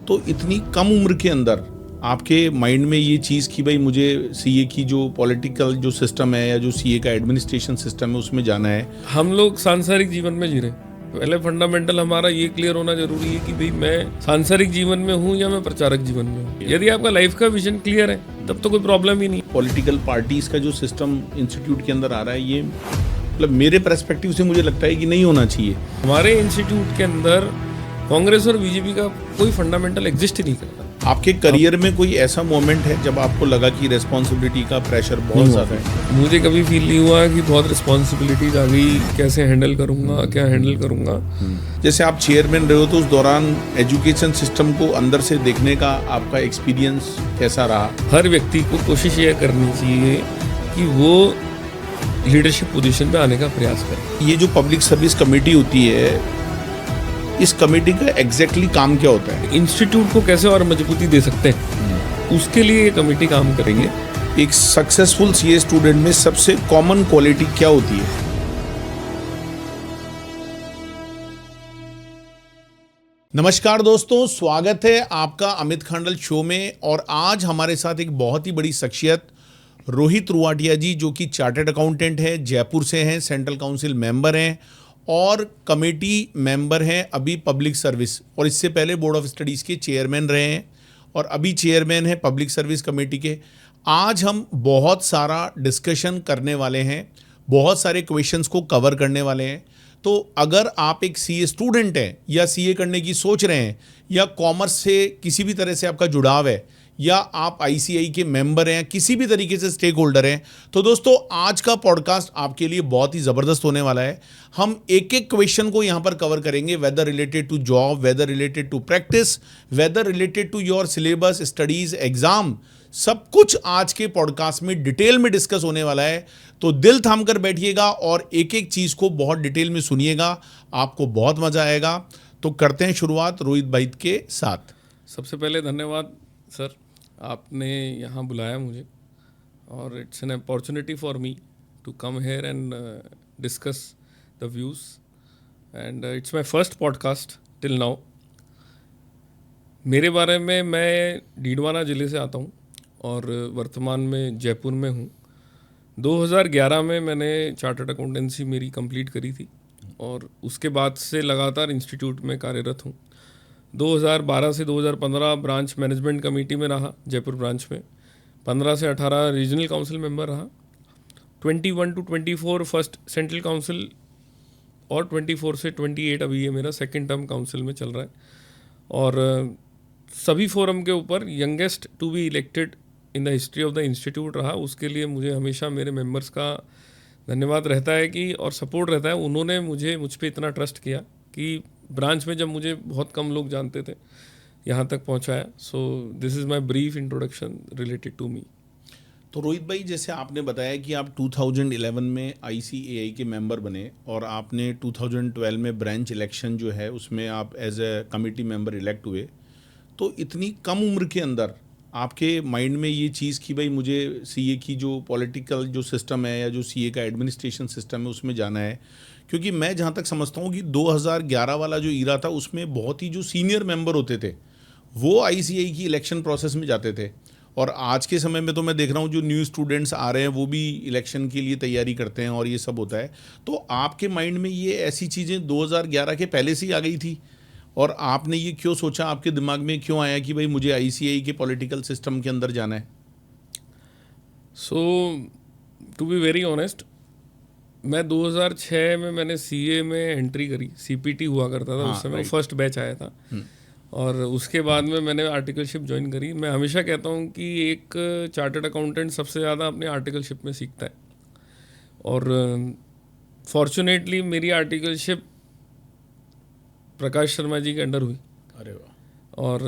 तो इतनी कम उम्र के अंदर आपके माइंड में ये चीज़ कि भाई मुझे सीए की जो पॉलिटिकल जो सिस्टम है या जो सीए का एडमिनिस्ट्रेशन सिस्टम है उसमें जाना है। हम लोग सांसारिक जीवन में जी रहे हैं। पहले फंडामेंटल हमारा ये क्लियर होना जरूरी है कि भाई मैं सांसारिक जीवन में हूँ या मैं प्रचारक जीवन में हूँ। यदि आपका लाइफ का विजन क्लियर है तब तो कोई प्रॉब्लम ही नहीं। पॉलिटिकल पार्टीज का जो सिस्टम इंस्टीट्यूट के अंदर आ रहा है, ये मतलब मेरे पर्सपेक्टिव से मुझे लगता है कि नहीं होना चाहिए। हमारे इंस्टीट्यूट के अंदर कांग्रेस और बीजेपी का कोई फंडामेंटल एग्जिस्ट ही नहीं करता। आपके करियर में कोई ऐसा मोमेंट है जब आपको लगा कि रेस्पॉन्सिबिलिटी का प्रेशर बहुत ज़्यादा है? मुझे कभी फील नहीं हुआ कि बहुत रिस्पॉन्सिबिलिटीज आ गई, कैसे हैंडल करूंगा, क्या हैंडल करूंगा। जैसे आप चेयरमैन रहे हो तो उस दौरान एजुकेशन सिस्टम को अंदर से देखने का आपका एक्सपीरियंस कैसा रहा? हर व्यक्ति को कोशिश यह करनी चाहिए कि वो लीडरशिप पोजीशन पे आने का प्रयास करे। ये जो पब्लिक सर्विस कमेटी होती है, इस कमेटी का एग्जैक्टली काम क्या होता है? इंस्टीट्यूट को कैसे और मजबूती दे सकते हैं उसके लिए ये कमेटी काम करेंगे। एक सक्सेसफुल सीए स्टूडेंट में सबसे कॉमन क्वालिटी क्या होती है? नमस्कार दोस्तों, स्वागत है आपका अमित खांडल शो में। और आज हमारे साथ एक बहुत ही बड़ी शख्सियत रोहित रुवाटिया जी, जो कि चार्टर्ड अकाउंटेंट है, जयपुर से हैं, सेंट्रल काउंसिल मेंबर हैं और कमेटी मेंबर हैं अभी पब्लिक सर्विस, और इससे पहले बोर्ड ऑफ स्टडीज़ के चेयरमैन रहे हैं और अभी चेयरमैन हैं पब्लिक सर्विस कमेटी के। आज हम बहुत सारा डिस्कशन करने वाले हैं, बहुत सारे क्वेश्चंस को कवर करने वाले हैं। तो अगर आप एक सीए स्टूडेंट हैं या सीए करने की सोच रहे हैं या कॉमर्स से किसी भी तरह से आपका जुड़ाव है या आप आईसीआई के मेंबर हैं, किसी भी तरीके से स्टेक होल्डर हैं, तो दोस्तों आज का पॉडकास्ट आपके लिए बहुत ही ज़बरदस्त होने वाला है। हम एक एक क्वेश्चन को यहाँ पर कवर करेंगे, whether related to job, whether related to practice, whether related to your syllabus, studies, exam, सब कुछ आज के पॉडकास्ट में डिटेल में डिस्कस होने वाला है। तो दिल थाम कर बैठिएगा और एक एक चीज़ को बहुत डिटेल में सुनिएगा, आपको बहुत मज़ा आएगा। तो करते हैं शुरुआत रोहित भाई के साथ। सबसे पहले धन्यवाद सर, आपने यहाँ बुलाया मुझे और it's an opportunity for me to come here and discuss the views and it's my first podcast till now. मेरे बारे में, मैं डीडवाना ज़िले से आता हूँ और वर्तमान में जयपुर में हूँ। 2011 में मैंने चार्टर्ड अकाउंटेंसी मेरी कंप्लीट करी थी और उसके बाद से लगातार इंस्टीट्यूट में कार्यरत हूँ। 2012 से 2015 ब्रांच मैनेजमेंट कमेटी में रहा जयपुर ब्रांच में, 15 से 18 रीजनल काउंसिल मेंबर रहा, 21 to 24 फर्स्ट सेंट्रल काउंसिल और 24 से 28 अभी ये मेरा सेकंड टर्म काउंसिल में चल रहा है। और सभी फोरम के ऊपर youngest to be elected in the history of the institute रहा। उसके लिए मुझे हमेशा मेरे मेंबर्स का धन्यवाद रहता है कि और सपोर्ट रहता है। उन्होंने मुझ पे इतना ट्रस्ट किया कि ब्रांच में जब मुझे बहुत कम लोग जानते थे यहाँ तक पहुँचाया। So this is my brief introduction related to me. तो रोहित भाई, जैसे आपने बताया कि आप 2011 में आईसीएआई के मेंबर बने और आपने 2012 में ब्रांच इलेक्शन जो है उसमें आप as a committee member elect हुए। तो इतनी कम उम्र के अंदर आपके माइंड में ये चीज़ कि भाई मुझे सीए की जो पॉलिटिकल जो सिस्टम है या जो सीए का एडमिनिस्ट्रेशन सिस्टम है उसमें जाना है, क्योंकि मैं जहाँ तक समझता हूँ कि 2011 वाला जो ईरा था उसमें बहुत ही जो सीनियर मेंबर होते थे वो आईसीएआई की इलेक्शन प्रोसेस में जाते थे, और आज के समय में तो मैं देख रहा हूँ जो न्यू स्टूडेंट्स आ रहे हैं वो भी इलेक्शन के लिए तैयारी करते हैं और ये सब होता है। तो आपके माइंड में ये ऐसी चीज़ें 2011 के पहले से ही आ गई थी और आपने ये क्यों सोचा, आपके दिमाग में क्यों आया कि भाई मुझे आईसीएआई के पॉलिटिकल सिस्टम के अंदर जाना है? सो टू बी वेरी ऑनेस्ट, मैं 2006 में मैंने सीए में एंट्री करी। सीपीटी हुआ करता था उस समय, फर्स्ट बैच आया था और उसके बाद में मैंने आर्टिकलशिप ज्वाइन करी। मैं हमेशा कहता हूँ कि एक चार्टर्ड अकाउंटेंट सबसे ज़्यादा अपने आर्टिकलशिप में सीखता है और फॉर्चुनेटली मेरी आर्टिकलशिप प्रकाश शर्मा जी के अंडर हुई। अरे वाह। और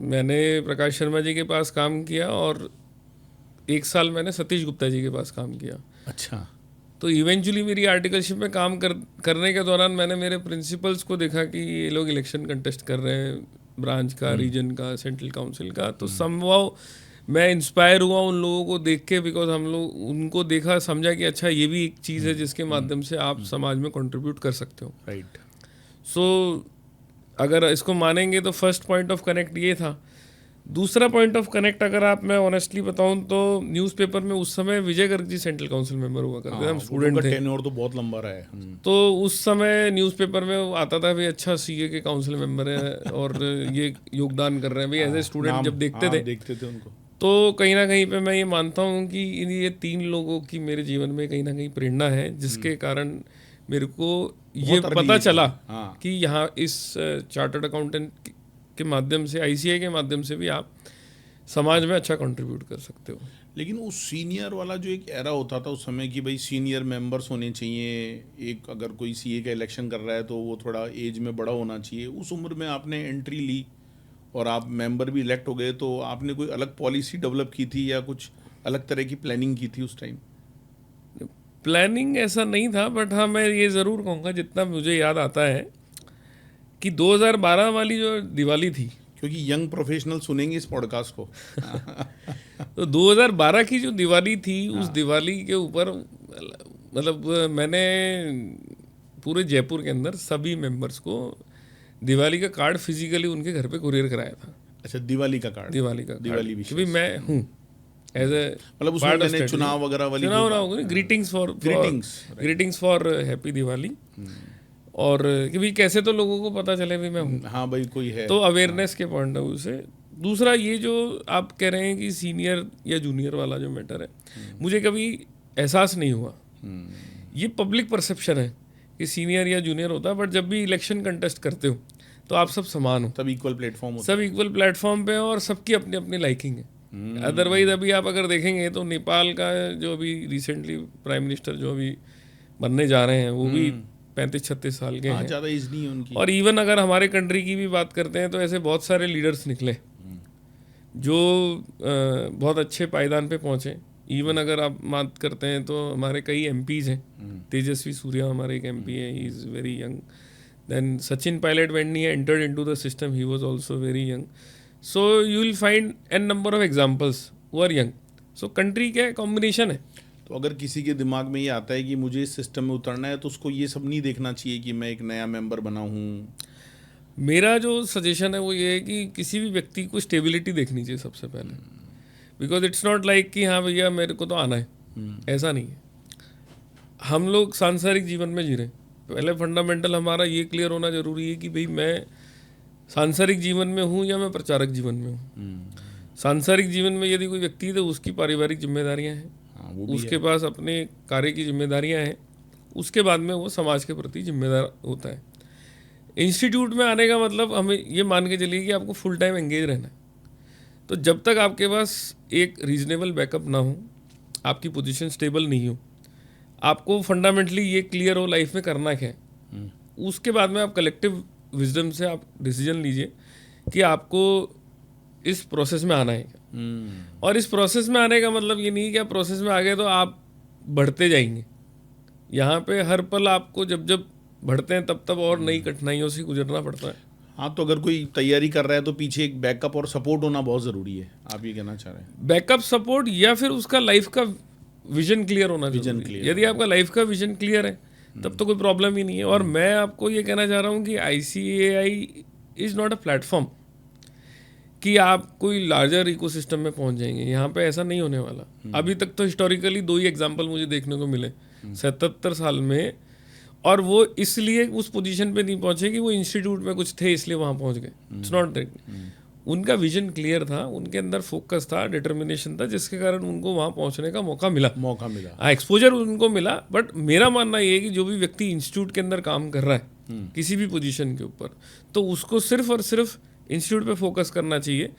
मैंने प्रकाश शर्मा जी के पास काम किया और 1 साल मैंने सतीश गुप्ता जी के पास काम किया। अच्छा। तो इवेंचुअली मेरी आर्टिकलशिप में काम करने के दौरान मैंने मेरे प्रिंसिपल्स को देखा कि ये लोग इलेक्शन कंटेस्ट कर रहे हैं, ब्रांच का, रीजन का, सेंट्रल काउंसिल का। तो समहाउ मैं इंस्पायर हुआ उन लोगों को देख के, बिकॉज हम लोग उनको देखा, समझा कि अच्छा ये भी एक चीज़ है जिसके माध्यम से आप समाज में कंट्रीब्यूट कर सकते हो। राइट। सो अगर इसको मानेंगे तो फर्स्ट पॉइंट ऑफ कनेक्ट ये था। दूसरा पॉइंट ऑफ कनेक्ट अगर आप मैं ऑनेस्टली बताऊं तो न्यूज़पेपर में उस समय विजय Garg ji central council member हुआ करते थे, हम स्टूडेंट थे। टेन्योर तो बहुत लंबा रहा है। तो उस समय न्यूज़पेपर में वो आता था भाई अच्छा सीए के काउंसिल मेंबर है और ये योगदान कर रहे हैं भाई, एज ए स्टूडेंट जब देखते थे उनको। तो कहीं ना कहीं पे मैं ये मानता हूँ कि ये 3 लोगों की मेरे जीवन में कहीं ना कहीं प्रेरणा है, जिसके कारण मेरे को ये पता चला कि यहाँ इस चार्टर्ड अकाउंटेंट के माध्यम से, आईसीए के माध्यम से भी आप समाज में अच्छा कंट्रीब्यूट कर सकते हो। लेकिन उस सीनियर वाला जो एक एरा होता था उस समय कि भाई सीनियर मेंबर्स होने चाहिए, एक अगर कोई सीए का इलेक्शन कर रहा है तो वो थोड़ा एज में बड़ा होना चाहिए, उस उम्र में आपने एंट्री ली और आप मेंबर भी इलेक्ट हो गए, तो आपने कोई अलग पॉलिसी डेवलप की थी या कुछ अलग तरह की प्लानिंग की थी उस टाइम? प्लानिंग ऐसा नहीं था, बट हाँ मैं ये ज़रूर कहूँगा जितना मुझे याद आता है कि 2012 वाली जो दिवाली थी, क्योंकि यंग प्रोफेशनल सुनेंगे इस पॉडकास्ट को तो 2012 की जो दिवाली थी उस दिवाली के ऊपर मतलब मैंने पूरे जयपुर के अंदर सभी मेंबर्स को दिवाली का कार्ड फिजिकली उनके घर पे कुरियर कराया था। अच्छा, दिवाली का कार्ड, दिवाली भी, क्योंकि मैं हूँ एज ए मतलब उसमें मैंने चुनाव वगैरह वाली ग्रीटिंग्स फॉर हैप्पी दिवाली, और कि भाई कैसे तो लोगों को पता चले भी मैं हूँ, हाँ भाई कोई है, तो अवेयरनेस के पॉइंट ऑफ व्यू से। दूसरा ये जो आप कह रहे हैं कि सीनियर या जूनियर वाला जो मैटर है, मुझे कभी एहसास नहीं हुआ, ये पब्लिक परसेप्शन है कि सीनियर या जूनियर होता है, बट जब भी इलेक्शन कंटेस्ट करते हो तो आप सब समान हो, सब इक्वल प्लेटफॉर्म, सब इक्वल प्लेटफॉर्म पे, और सबकी अपनी अपनी लाइकिंग है। अदरवाइज अभी आप अगर देखेंगे तो नेपाल का जो अभी रिसेंटली प्राइम मिनिस्टर जो अभी बनने जा रहे हैं वो भी 35-36 साल के हैं, ज़्यादा एज नहीं है उनकी। और इवन अगर हमारे कंट्री की भी बात करते हैं तो ऐसे बहुत सारे लीडर्स निकले जो बहुत अच्छे पायदान पे पहुंचे। इवन अगर आप बात करते हैं तो हमारे कई एमपीज हैं, तेजस्वी सूर्या हमारे एक एमपी है, he is very young. Then Sachin Pilot when he entered into the system he was also very young. So you will find an number of examples who are young. So country का combination है। तो अगर किसी के दिमाग में ये आता है कि मुझे इस सिस्टम में उतरना है तो उसको ये सब नहीं देखना चाहिए कि मैं एक नया मेंबर बना हूँ। मेरा जो सजेशन है वो ये है कि किसी भी व्यक्ति को स्टेबिलिटी देखनी चाहिए सबसे पहले, बिकॉज इट्स नॉट लाइक कि हाँ भैया मेरे को तो आना है, ऐसा नहीं है। हम लोग सांसारिक जीवन में जी रहे हैं, पहले फंडामेंटल हमारा ये क्लियर होना जरूरी है कि भाई मैं सांसारिक जीवन में हूँ या मैं प्रचारक जीवन में हूँ। सांसारिक जीवन में यदि कोई व्यक्ति है तो उसकी पारिवारिक जिम्मेदारियाँ हैं, उसके पास अपने कार्य की जिम्मेदारियां हैं, उसके बाद में वो समाज के प्रति जिम्मेदार होता है। इंस्टीट्यूट में आने का मतलब हमें ये मान के चलिए कि आपको फुल टाइम एंगेज रहना है। तो जब तक आपके पास एक रीजनेबल बैकअप ना हो, आपकी पोजीशन स्टेबल नहीं हो, आपको फंडामेंटली ये क्लियर हो लाइफ में करना क्या है, उसके बाद में आप कलेक्टिव विजडम से आप डिसीजन लीजिए कि आपको इस प्रोसेस में आना है। और इस प्रोसेस में आने का मतलब ये नहीं कि आप प्रोसेस में आ गए तो आप बढ़ते जाएंगे। यहाँ पे हर पल आपको जब जब बढ़ते हैं तब तब और नई कठिनाइयों से गुजरना पड़ता है। हाँ, तो अगर कोई तैयारी कर रहा है तो पीछे एक बैकअप और सपोर्ट होना बहुत ज़रूरी है, आप ये कहना चाह रहे हैं? बैकअप, सपोर्ट, या फिर उसका लाइफ का विजन क्लियर होना चाहिए। यदि आपका लाइफ का विजन क्लियर है तब तो कोई प्रॉब्लम ही नहीं है। और मैं आपको ये कहना चाह रहा हूँ कि ICAI is not a platform कि आप कोई लार्जर इकोसिस्टम में पहुंच जाएंगे। यहाँ पे ऐसा नहीं होने वाला। अभी तक तो हिस्टोरिकली 2 ही एग्जांपल मुझे देखने को मिले 77 साल में, और वो इसलिए उस पोजीशन पे नहीं पहुंचे कि वो इंस्टीट्यूट में कुछ थे इसलिए वहाँ पहुंच गए। It's not that. उनका विजन क्लियर था, उनके अंदर फोकस था, डिटर्मिनेशन था, जिसके कारण उनको वहाँ पहुँचने का मौका मिला। एक्सपोजर उनको मिला। बट मेरा मानना ये है कि जो भी व्यक्ति इंस्टीट्यूट के अंदर काम कर रहा है किसी भी पोजीशन के ऊपर, तो उसको सिर्फ और सिर्फ इंस्टीट्यूट पे फोकस करना चाहिए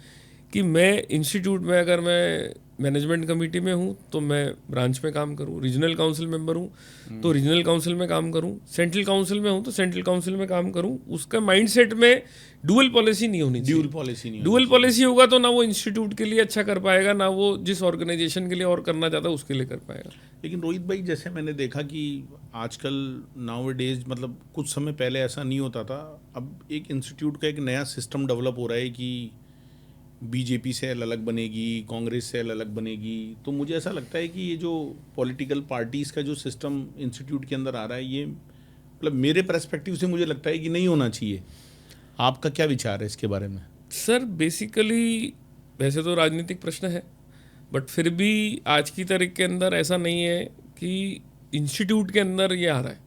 कि मैं इंस्टीट्यूट में अगर मैं मैनेजमेंट कमेटी में हूँ तो मैं ब्रांच में काम करूँ, रीजनल काउंसिल मेंबर हूँ तो रीजनल काउंसिल में काम करूँ, सेंट्रल काउंसिल में हूँ तो सेंट्रल काउंसिल में काम करूँ। उसका माइंडसेट में डुअल पॉलिसी नहीं होनी चाहिए। डुअल पॉलिसी होगा तो ना वो इंस्टीट्यूट के लिए अच्छा कर पाएगा, ना वो जिस ऑर्गेनाइजेशन के लिए और करना चाहता है उसके लिए कर पाएगा। लेकिन रोहित भाई, जैसे मैंने देखा कि आजकल नाउ डेज, मतलब कुछ समय पहले ऐसा नहीं होता था, अब एक इंस्टीट्यूट का एक नया सिस्टम डेवलप हो रहा है कि बीजेपी सेल अलग बनेगी, कांग्रेस सेल अलग बनेगी। तो मुझे ऐसा लगता है कि ये जो पॉलिटिकल पार्टीज़ का जो सिस्टम इंस्टीट्यूट के अंदर आ रहा है, ये मतलब मेरे पर्सपेक्टिव से मुझे लगता है कि नहीं होना चाहिए। आपका क्या विचार है इसके बारे में? सर बेसिकली वैसे तो राजनीतिक प्रश्न है, बट फिर भी आज की तारीख के अंदर ऐसा नहीं है कि इंस्टीट्यूट के अंदर ये आ रहा है।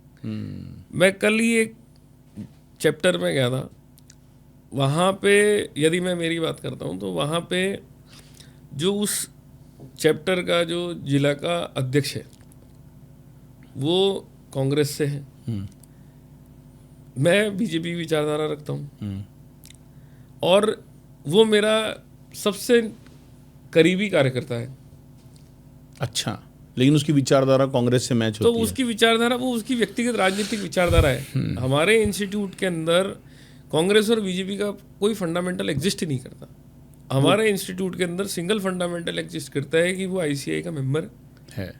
मैं कल ही एक चैप्टर में गया था, वहाँ पे यदि मैं मेरी बात करता हूँ तो वहाँ पे जो उस चैप्टर का जो जिला का अध्यक्ष है वो कांग्रेस से है, मैं बीजेपी विचारधारा रखता हूँ और वो मेरा सबसे करीबी कार्यकर्ता है। अच्छा, लेकिन उसकी विचारधारा कांग्रेस से मैच तो होती है। उसकी विचारधारा वो उसकी व्यक्तिगत राजनीतिक विचारधारा है। हमारे इंस्टीट्यूट के अंदर कांग्रेस और बीजेपी का कोई फंडामेंटल एग्जिस्ट ही नहीं करता। हमारे इंस्टीट्यूट के अंदर सिंगल फंडामेंटल एग्जिस्ट करता है कि वो आईसीआई का मेंबर है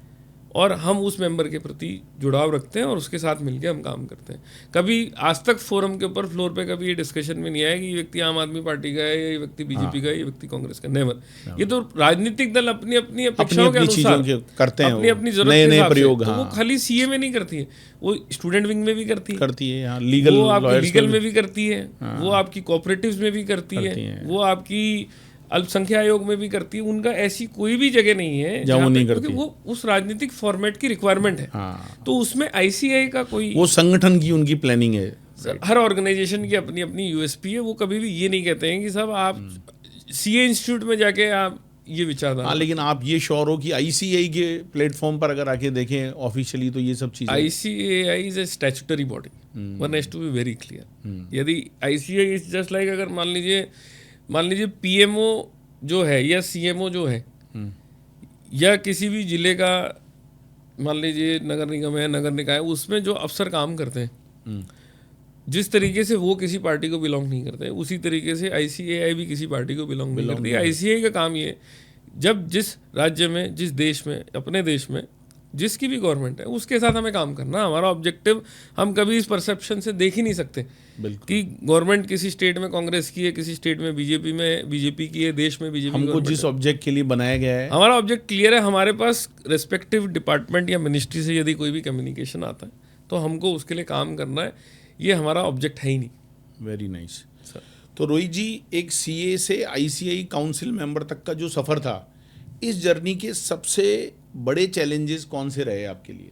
और हम उस मेंबर के प्रति जुड़ाव रखते हैं और उसके साथ मिलकर हम काम करते हैं। कभी आज तक फोरम के ऊपर फ्लोर पे कभी ये डिस्कशन में नहीं आया कि ये व्यक्ति आम आदमी पार्टी का है, ये व्यक्ति बीजेपी का है, ये व्यक्ति कांग्रेस का, नेवर। ये तो राजनीतिक दल अपनी अपनी अपेक्षाओं के अनुसार करते हैं, अपनी अपनी जरूरत के हिसाब से। तो वो खाली सीए में नहीं करती है, वो स्टूडेंट विंग में भी करती है, लीगल, वो आपकी लीगल में भी करती है, वो आपकी कोऑपरेटिव्स में भी करती है, वो आपकी अल्पसंख्यक आयोग में भी करती है। उनका ऐसी कोई भी जगह नहीं है जहाँ नहीं करती, क्योंकि वो उस राजनीतिक फॉर्मेट की रिक्वायरमेंट है। तो उसमें आईसीआई का कोई, वो संगठन की उनकी प्लानिंग है। हर ऑर्गेनाइजेशन की अपनी अपनी यूएसपी है। वो कभी भी ये नहीं कहते हैं कि साहब आप सीए इंस्टीट्यूट में जाके आप ये विचारधारा। लेकिन आप ये श्योर हो कि आईसीआई के प्लेटफॉर्म पर अगर आके देखें ऑफिशियली तो ये सब चीजें, ICAI is a statutory body, one has to be very clear. यदि आईसीआई इज जस्ट लाइक, अगर मान लीजिए पीएमओ जो है या सीएमओ जो है या किसी भी जिले का, मान लीजिए नगर निगम है, नगर निकाय, उसमें जो अफसर काम करते हैं, जिस तरीके से वो किसी पार्टी को बिलोंग नहीं करते, उसी तरीके से आईसीएआई भी किसी पार्टी को बिलोंग नहीं करती। आईसीएआई का काम ये, जब जिस राज्य में, जिस देश में, अपने देश में जिसकी भी गवर्नमेंट है उसके साथ हमें काम करना। हमारा ऑब्जेक्टिव, हम कभी इस परसेप्शन से देख ही नहीं सकते कि गवर्नमेंट किसी स्टेट में कांग्रेस की है, किसी स्टेट में बीजेपी की है, देश में बीजेपी। हमको जिस ऑब्जेक्ट के लिए बनाया गया है, हमारा ऑब्जेक्ट क्लियर है। हमारे पास रेस्पेक्टिव डिपार्टमेंट या मिनिस्ट्री से यदि कोई भी कम्युनिकेशन आता है तो हमको उसके लिए काम करना है। ये हमारा ऑब्जेक्ट है ही नहीं। Very nice. तो रोहित जी, एक सीए से आईसीआई काउंसिल मेंबर तक का जो सफर था, इस जर्नी के सबसे बड़े चैलेंजेस कौन से रहे आपके लिए?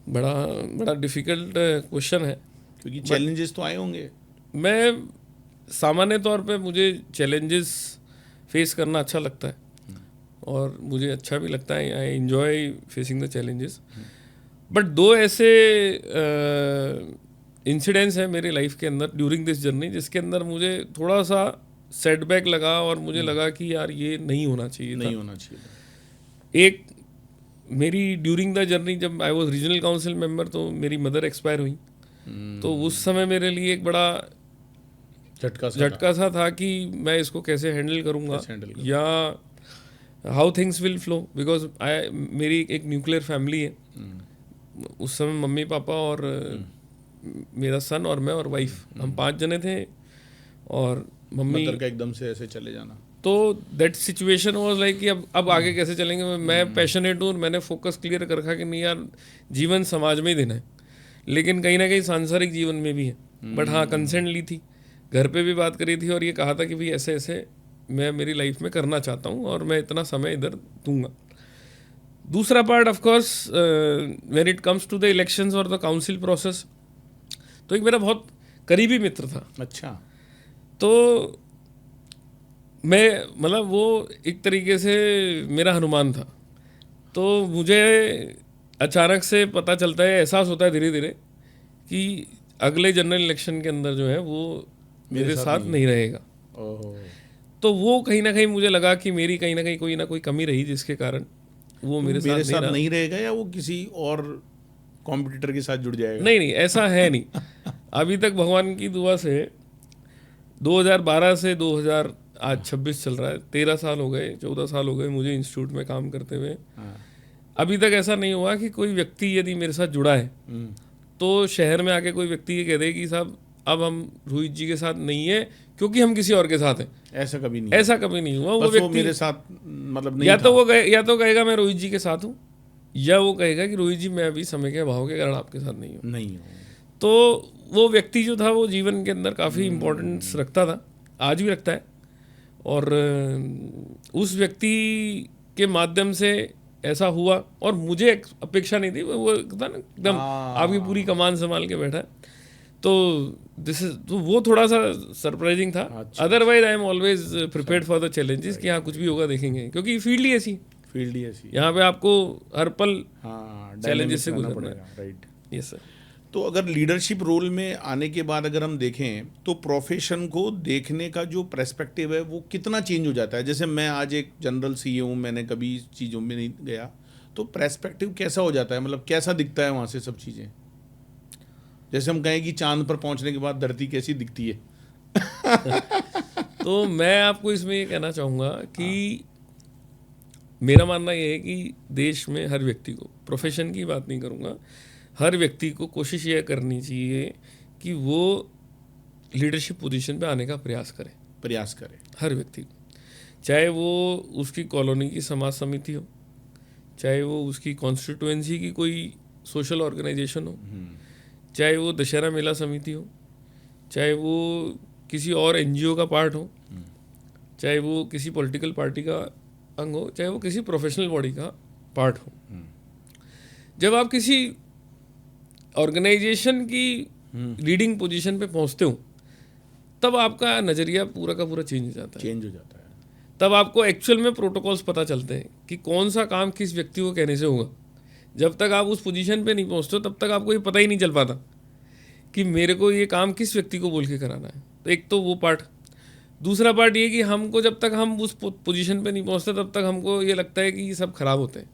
बड़ा डिफिकल्ट क्वेश्चन है, क्योंकि चैलेंजेस तो आए होंगे। मैं सामान्य तौर पे, मुझे चैलेंजेस फेस करना अच्छा लगता है और मुझे अच्छा भी लगता है। I enjoy facing the challenges. But दो ऐसे इंसिडेंट्स हैं मेरी लाइफ के अंदर ड्यूरिंग दिस जर्नी, जिसके अंदर मुझे थोड़ा सा सेटबैक लगा और मुझे लगा कि यार ये नहीं होना चाहिए। एक मेरी ड्यूरिंग द जर्नी, जब I was regional council member, तो मेरी मदर एक्सपायर हुई। तो उस समय मेरे लिए एक बड़ा झटका सा था कि मैं इसको कैसे हैंडल करूँगा या how things will flow, because मेरी एक न्यूक्लियर फैमिली है। उस समय मम्मी पापा और मेरा सन और मैं और वाइफ, हम 5 जने थे। और मम्मी का एकदम से ऐसे चले जाना, तो दैट सिचुएशन वाज लाइक कि अब आगे कैसे चलेंगे। मैं पैशनेट हूँ, मैंने फोकस क्लियर कर रखा कि नहीं यार, जीवन समाज में ही देना है, लेकिन कहीं ना कहीं सांसारिक जीवन में भी है। बट हाँ, कंसेंट ली थी, घर पे भी बात करी थी और ये कहा था कि भाई ऐसे ऐसे मैं मेरी लाइफ में करना चाहता हूँ और मैं इतना समय इधर दूंगा। दूसरा part, of course, when it comes to the elections और द काउंसिल प्रोसेस, तो एक मेरा बहुत करीबी मित्र था। अच्छा। तो मैं, मतलब वो एक तरीके से मेरा हनुमान था। तो मुझे अचानक से पता चलता है, एहसास होता है धीरे धीरे कि अगले जनरल इलेक्शन के अंदर जो है वो मेरे साथ नहीं रहेगा। तो वो कहीं ना कहीं मुझे लगा कि मेरी कहीं ना कहीं कोई ना कोई कमी रही, जिसके कारण वो मेरे साथ नहीं रहेगा, या वो किसी और कॉम्पिटिटर के साथ जुड़ जाएगा। नहीं, ऐसा है नहीं। अभी तक भगवान की दुआ से 2012 से 2000 आज 26 चल रहा है, 13 साल हो गए, 14 साल हो गए मुझे इंस्टीट्यूट में काम करते हुए। अभी तक ऐसा नहीं हुआ कि कोई व्यक्ति यदि मेरे साथ जुड़ा है तो शहर में आके कोई व्यक्ति ये कह दे कि साहब अब हम रोहित जी के साथ नहीं है क्योंकि हम किसी और के साथ हैं। ऐसा कभी नहीं हुआ। वो व्यक्ति मेरे साथ मतलब नहीं, या तो कहेगा मैं रोहित जी के साथ हूँ, या वो कहेगा कि रोहित जी मैं अभी समय के अभाव के कारण आपके साथ नहीं हूँ। नहीं। तो वो व्यक्ति जो था वो जीवन के अंदर काफ़ी इम्पोर्टेंस रखता था, आज भी रखता है। और उस व्यक्ति के माध्यम से ऐसा हुआ, और मुझे अपेक्षा नहीं थी, वो था ना एकदम आपकी पूरी कमान संभाल के बैठा है, तो तो वो थोड़ा सा सरप्राइजिंग था। Otherwise I am always prepared for the challenges कि हाँ कुछ भी होगा देखेंगे, क्योंकि फील्ड ही ऐसी यहाँ पे आपको हर पल चैलेंजेस से गुजरना है। राइट। Yes sir. तो अगर लीडरशिप रोल में आने के बाद अगर हम देखें तो प्रोफेशन को देखने का जो पर्सपेक्टिव है वो कितना चेंज हो जाता है? जैसे मैं आज एक जनरल सीईओ हूँ, मैंने कभी इस चीज़ों में नहीं गया, तो पर्सपेक्टिव कैसा हो जाता है? मतलब कैसा दिखता है वहाँ से सब चीज़ें? जैसे हम कहें कि चांद पर पहुँचने के बाद धरती कैसी दिखती है? तो मैं आपको इसमें ये कहना चाहूँगा कि मेरा मानना ये है कि देश में हर व्यक्ति को, प्रोफेशन की बात नहीं करूँगा, हर व्यक्ति को कोशिश यह करनी चाहिए कि वो लीडरशिप पोजीशन पे आने का प्रयास करे। हर व्यक्ति को, चाहे वो उसकी कॉलोनी की समाज समिति हो, चाहे वो उसकी कॉन्स्टिट्यूएंसी की कोई सोशल ऑर्गेनाइजेशन हो, चाहे वो दशहरा मेला समिति हो, चाहे वो किसी और एनजीओ का पार्ट हो, चाहे वो किसी पॉलिटिकल पार्टी का अंग हो, चाहे वो किसी प्रोफेशनल बॉडी का पार्ट हो। जब आप किसी ऑर्गेनाइजेशन की लीडिंग पोजीशन पे पहुंचते हो, तब आपका नज़रिया पूरा का पूरा चेंज हो जाता है। तब आपको एक्चुअल में प्रोटोकॉल्स पता चलते हैं कि कौन सा काम किस व्यक्ति को कहने से होगा। जब तक आप उस पोजीशन पे नहीं पहुंचते तब तक आपको ये पता ही नहीं चल पाता कि मेरे को ये काम किस व्यक्ति को बोल के कराना है। तो एक तो वो पार्ट। दूसरा पार्ट ये कि हमको जब तक हम उस पोजीशन पे नहीं पहुंचते तब तक हमको ये लगता है कि ये सब खराब होते हैं।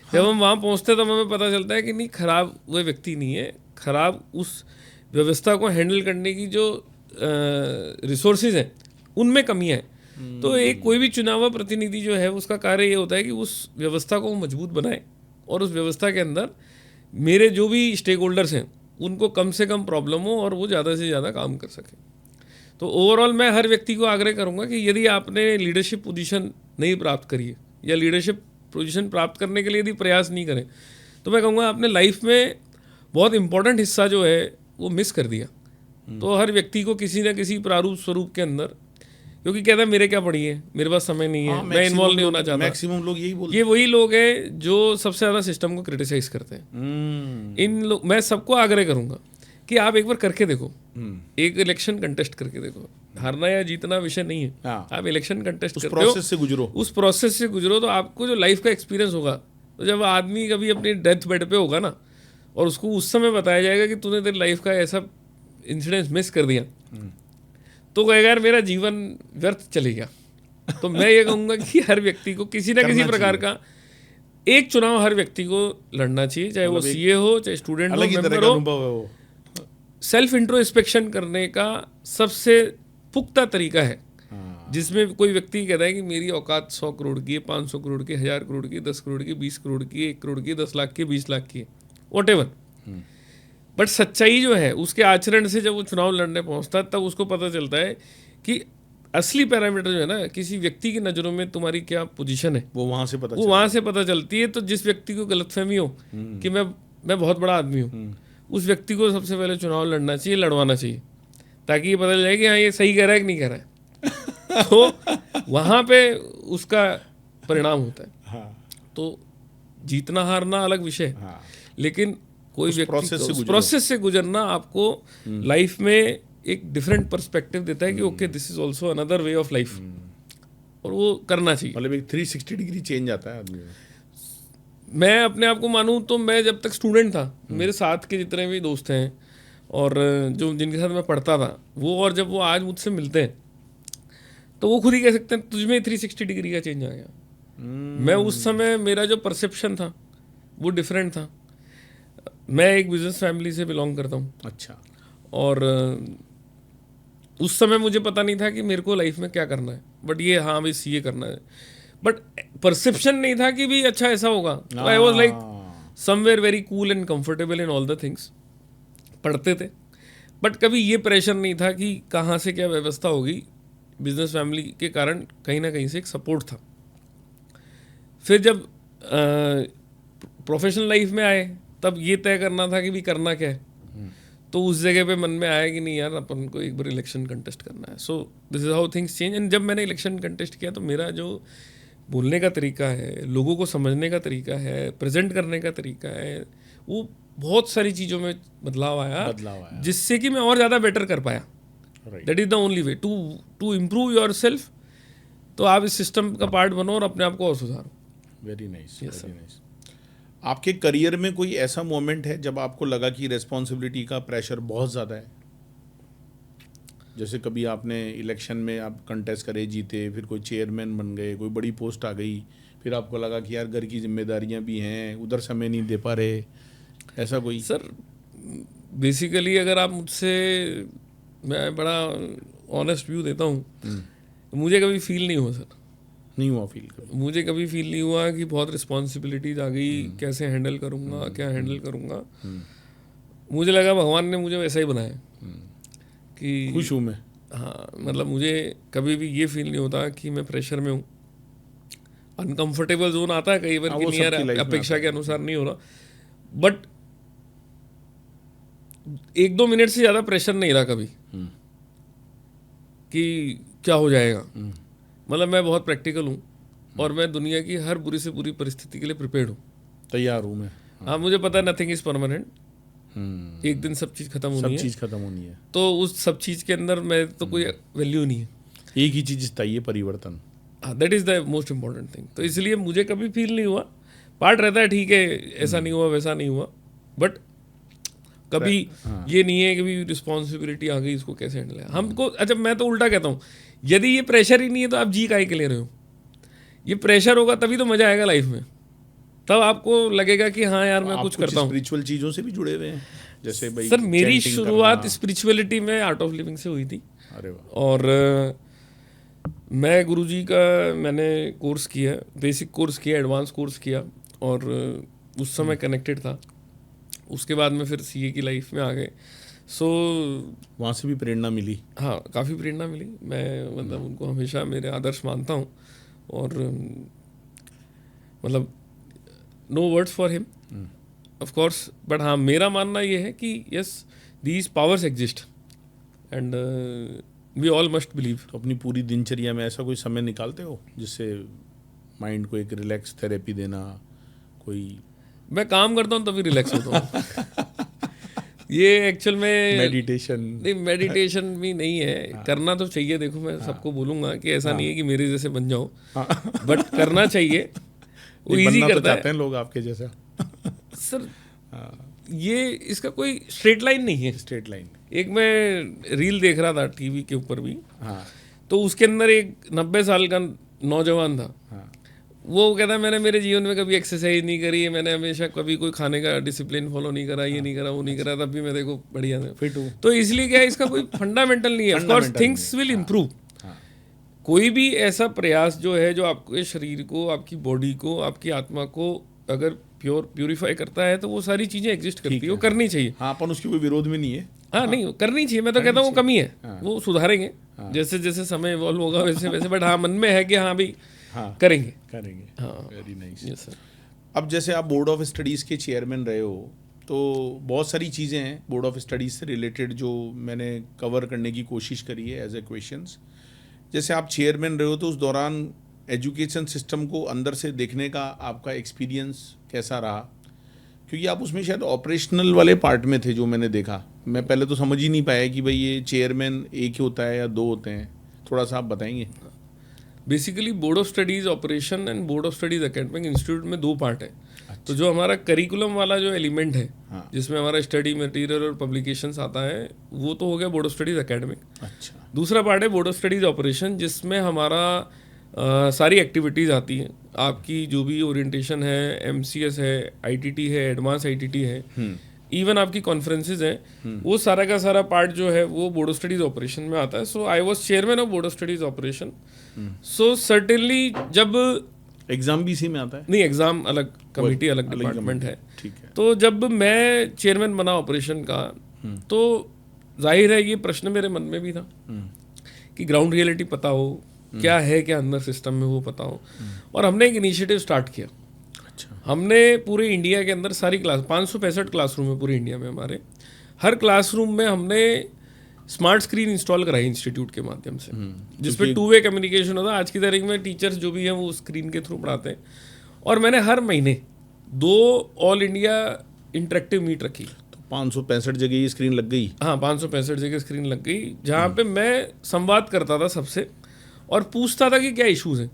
जब हम वहाँ पहुँचते तब हमें पता चलता है कि नहीं, खराब वो व्यक्ति नहीं है, खराब उस व्यवस्था को हैंडल करने की जो रिसोर्सेज हैं उनमें कमियाँ हैं। तो एक कोई भी चुना हुआ प्रतिनिधि जो है उसका कार्य ये होता है कि उस व्यवस्था को मजबूत बनाए और उस व्यवस्था के अंदर मेरे जो भी स्टेक होल्डर्स हैं उनको कम से कम प्रॉब्लम हो और वो ज़्यादा से ज़्यादा काम कर सकें। तो ओवरऑल मैं हर व्यक्ति को आग्रह करूँगा कि यदि आपने लीडरशिप पोजीशन नहीं प्राप्त करी है या लीडरशिप पोजीशन प्राप्त करने के लिए यदि प्रयास नहीं करें, तो मैं कहूँगा आपने लाइफ में बहुत इंपॉर्टेंट हिस्सा जो है वो मिस कर दिया। तो हर व्यक्ति को किसी न किसी प्रारूप स्वरूप के अंदर, क्योंकि कहता है मेरे क्या पड़ी है, मेरे पास समय नहीं है, मैं इन्वॉल्व नहीं होना चाहता। मैक्सिमम लोग यही बोलते हैं। ये वही लोग हैं जो सबसे ज़्यादा सिस्टम को क्रिटिसाइज करते हैं। इन लोग, मैं सबको आग्रह करूँगा कि आप एक बार करके देखो, एक इलेक्शन कंटेस्ट करके देखो। हारना या जीतना विषय नहीं है। आप इलेक्शन कंटेस्ट करते हो, उस प्रोसेस से गुजरो, तो आपको जो लाइफ का एक्सपीरियंस होगा, तो जब आदमी कभी अपनी डेथ बेड पे होगा ना और उसको उस समय बताया जाएगा कि तूने तेरी लाइफ का ऐसा इंसिडेंस मिस कर दिया, तो कहेगा यार मेरा जीवन व्यर्थ चले गया। तो मैं ये कहूँगा कि हर व्यक्ति को किसी ना किसी प्रकार का एक चुनाव हर व्यक्ति को लड़ना चाहिए, चाहे वो सीए हो, चाहे स्टूडेंट हो, मेंबर हो। सेल्फ इंट्रोस्पेक्शन करने का सबसे पुख्ता तरीका है जिसमें कोई व्यक्ति कहता है कि मेरी औकात 100 करोड़ की है, 500 करोड़ की, 1000 करोड़ की, 10 करोड़ की, 20 करोड़ की, 1 करोड़ की, 10 लाख की, 20 लाख की, व्हाटएवर। बट सच्चाई जो है उसके आचरण से जब वो चुनाव लड़ने पहुंचता है तब उसको पता चलता है कि असली पैरामीटर जो है ना, किसी व्यक्ति की नज़रों में तुम्हारी क्या पोजीशन है, वो वहाँ से पता चलती है। तो जिस व्यक्ति को गलतफहमी हो कि मैं बहुत बड़ा आदमी हूँ, उस व्यक्ति को सबसे पहले चुनाव लड़ना चाहिए, लड़वाना चाहिए, ताकि ये पता चल जाए कि हाँ ये सही कह रहा है कि नहीं कह रहा है। तो वहाँ पे उसका परिणाम होता है। तो जीतना हारना अलग विषय, लेकिन कोई व्यक्ति उस प्रोसेस से गुजरना आपको लाइफ में एक डिफरेंट पर्सपेक्टिव देता है कि okay this is also another way of life, और वो करना चाहिए। मतलब एक 360 डिग्री चेंज आता है आदमी। मैं अपने आप को मानूं तो मैं जब तक स्टूडेंट था, मेरे साथ के जितने भी दोस्त हैं और जो जिनके साथ मैं पढ़ता था वो, और जब वो आज मुझसे मिलते हैं तो वो खुद ही कह सकते हैं तुझमें 360 डिग्री का चेंज आ गया। मैं उस समय मेरा जो परसेप्शन था वो डिफरेंट था। मैं एक बिजनेस फैमिली से बिलोंग करता हूँ। अच्छा। और उस समय मुझे पता नहीं था कि मेरे को लाइफ में क्या करना है, बट ये हाँ भाई सीए करना है, बट परसेप्शन नहीं था कि भी अच्छा ऐसा होगा। तो I was like somewhere very cool and comfortable in all the things. पढ़ते थे बट कभी ये प्रेशर नहीं था कि कहाँ से क्या व्यवस्था होगी। बिजनेस फैमिली के कारण कहीं ना कहीं से एक सपोर्ट था। फिर जब प्रोफेशनल लाइफ में आए तब ये तय करना था कि भी करना क्या है। तो उस जगह पे मन में आया कि नहीं यार, अपन को एक बार इलेक्शन कंटेस्ट करना है. So this is how things change. And जब मैंने इलेक्शन कंटेस्ट किया तो मेरा जो बोलने का तरीका है, लोगों को समझने का तरीका है, प्रेजेंट करने का तरीका है, वो बहुत सारी चीज़ों में बदलाव आया, जिससे कि मैं और ज़्यादा बेटर कर पाया. That is the only way to improve yourself. तो आप इस सिस्टम का पार्ट बनो और अपने आप को और सुधारो. Very nice, very nice. आपके करियर में कोई ऐसा मोमेंट है जब आपको लगा कि रिस्पॉन्सिबिलिटी का प्रेशर बहुत ज़्यादा है? जैसे कभी आपने इलेक्शन में आप कंटेस्ट करे, जीते, फिर कोई चेयरमैन बन गए, कोई बड़ी पोस्ट आ गई, फिर आपको लगा कि यार घर की जिम्मेदारियां भी हैं, उधर समय नहीं दे पा रहे, ऐसा कोई? सर बेसिकली अगर आप मुझसे, मैं बड़ा ऑनेस्ट व्यू देता हूँ, मुझे कभी फील नहीं हुआ सर. नहीं हुआ फील कभी? मुझे कभी फील नहीं हुआ कि बहुत रिस्पॉन्सिबिलिटीज आ गई, कैसे हैंडल करूँगा, क्या हैंडल करूँगा. मुझे लगा भगवान ने मुझे वैसा ही बनाया कि खुश हूँ मैं. हाँ, मतलब मुझे कभी भी ये फील नहीं होता कि मैं प्रेशर में हूँ. अनकंफर्टेबल जोन आता है कई बार कि नहीं यार, अपेक्षा के अनुसार नहीं हो रहा. बट 1-2 मिनट से ज़्यादा प्रेशर नहीं रहा कभी कि क्या हो जाएगा. मतलब मैं बहुत प्रैक्टिकल हूँ और मैं दुनिया की हर बुरी से बुरी परिस्थिति के लिए प्रिपेयर्ड हूँ, तैयार हूँ मैं. हाँ, मुझे पता है नथिंग इज परमानेंट. एक दिन सब चीज़ खत्म होनी है. सब चीज़ खत्म होनी है. तो उस सब चीज़ के अंदर मैं तो कोई वैल्यू नहीं है. एक ही चीज़ चाहिए, परिवर्तन. हाँ, that is the most important thing. तो इसलिए मुझे कभी फील नहीं हुआ. पार्ट रहता है, ठीक है, ऐसा नहीं हुआ वैसा नहीं हुआ, बट कभी ये नहीं है कि भी रिस्पॉन्सिबिलिटी आ गई, इसको कैसे हैंडल है हमको. अच्छा, मैं तो उल्टा कहता हूँ, यदि ये प्रेशर ही नहीं है तो आप जी काहे के ले रहे हो. ये प्रेशर होगा तभी तो मजा आएगा लाइफ में, तब आपको लगेगा कि हाँ यार मैं कुछ करता हूँ. स्पिरिचुअल चीज़ों से भी जुड़े हुए हैं जैसे भाई? सर मेरी शुरुआत स्पिरिचुअलिटी में आर्ट ऑफ लिविंग से हुई थी. अरे वाह. और मैं गुरुजी का मैंने कोर्स किया, बेसिक कोर्स किया, एडवांस कोर्स किया, और उस समय कनेक्टेड था. उसके बाद में फिर सीए की लाइफ में आ गए. सो वहाँ से भी प्रेरणा मिली? हाँ, काफ़ी प्रेरणा मिली. मैं मतलब उनको हमेशा मेरे आदर्श मानता हूँ. और मतलब no words for him of course, but हाँ, मेरा मानना ये है कि yes, these powers exist and we all must believe. तो अपनी पूरी दिनचर्या में ऐसा कोई समय निकालते हो जिससे माइंड को एक रिलैक्स थेरेपी देना? कोई? मैं काम करता हूँ तभी रिलैक्स होता हूँ. ये एक्चुअल में मेडिटेशन नहीं, मेडिटेशन भी नहीं है. करना तो चाहिए. देखो, मैं सबको बोलूँगा कि ऐसा नहीं है कि मेरे जैसे बन जाओ, बट करना चाहिए. वो इजी करता है. लोग आपके जैसा. सर ये इसका कोई स्ट्रेट लाइन नहीं है. Straight line. एक मैं रील देख रहा था टीवी के ऊपर भी, हाँ. तो उसके अंदर एक 90 साल का नौजवान था. हाँ. वो कहता है मैंने मेरे जीवन में कभी एक्सरसाइज नहीं करी है, मैंने हमेशा कभी कोई खाने का डिसिप्लिन फॉलो नहीं करा, ये नहीं करा, वो नहीं करा, तब भी मैं देखो बढ़िया था, फिट हूँ. तो इसलिए क्या है, इसका कोई फंडामेंटल नहीं है. Of course things will improve. कोई भी ऐसा प्रयास जो है जो आपके शरीर को, आपकी बॉडी को, आपकी आत्मा को अगर प्यूरिफाई करता है, तो वो सारी चीज़ें एग्जिस्ट करती है, वो करनी चाहिए. हाँ, अपन उसकी कोई विरोध में नहीं है. हाँ, नहीं, करनी चाहिए. मैं तो कहता हूँ वो कमी है, वो सुधारेंगे जैसे जैसे समय इवॉल्व होगा वैसे वैसे. बट हाँ, मन में है कि हाँ भाई करेंगे. हाँ. Very nice. Yes sir. अब जैसे आप बोर्ड ऑफ स्टडीज़ के चेयरमैन रहे हो, तो बहुत सारी चीज़ें हैं बोर्ड ऑफ स्टडीज़ से रिलेटेड जो मैंने कवर करने की कोशिश करी है एज ए क्वेश्चंस. जैसे आप चेयरमैन रहे हो, तो उस दौरान एजुकेशन सिस्टम को अंदर से देखने का आपका एक्सपीरियंस कैसा रहा? क्योंकि आप उसमें शायद ऑपरेशनल वाले पार्ट में थे, जो मैंने देखा. मैं पहले तो समझ ही नहीं पाया कि भाई ये चेयरमैन एक ही होता है या दो होते हैं. थोड़ा सा आप बताएंगे. Basically board of studies operation and board of studies academic institute में दो पार्ट है. अच्छा. तो जो हमारा करिकुलम वाला जो एलिमेंट है, जिसमें हमारा स्टडी मटेरियल और पब्लिकेशंस आता है, वो तो हो गया बोर्ड ऑफ स्टडीज़ एकेडमिक. अच्छा. दूसरा पार्ट है बोर्ड ऑफ स्टडीज़ ऑपरेशन, जिसमें हमारा सारी एक्टिविटीज़ आती हैं. आपकी जो भी ओरिएंटेशन है, MCS है, ITT है, एडवांस ITT है, इवन आपकी कॉन्फ्रेंसेज हैं, वो सारा का सारा पार्ट जो है वो बोर्ड ऑफ स्टडीज़ ऑपरेशन में आता है. So I was chairman of board of studies operation. So certainly जब एग्जाम भी इसी में आता है? नहीं, एग्जाम अलग, कमेटी अलग डिपार्टमेंट है. ठीक है. तो जब मैं चेयरमैन बना ऑपरेशन का, तो जाहिर है ये प्रश्न मेरे मन में भी था कि ग्राउंड रियलिटी पता हो, क्या है क्या अंदर सिस्टम में वो पता हो. और हमने एक इनिशिएटिव स्टार्ट किया. अच्छा. हमने पूरे इंडिया के अंदर सारी क्लास, 565 क्लासरूम है पूरे इंडिया में हमारे, हर क्लासरूम में हमने स्मार्ट स्क्रीन इंस्टॉल कराई इंस्टीट्यूट के माध्यम से, जिसपे 2 वे कम्युनिकेशन होता है। आज की तारीख में टीचर्स जो भी हैं वो स्क्रीन के थ्रू पढ़ाते हैं। और मैंने हर महीने 2 ऑल इंडिया इंटरेक्टिव मीट रखी। तो 565 जगह ये स्क्रीन लग गई। हाँ, 565 जगह स्क्रीन लग गई, जहाँ पे मैं संवाद करता था सबसे और पूछता था कि क्या इश्यूज हैं।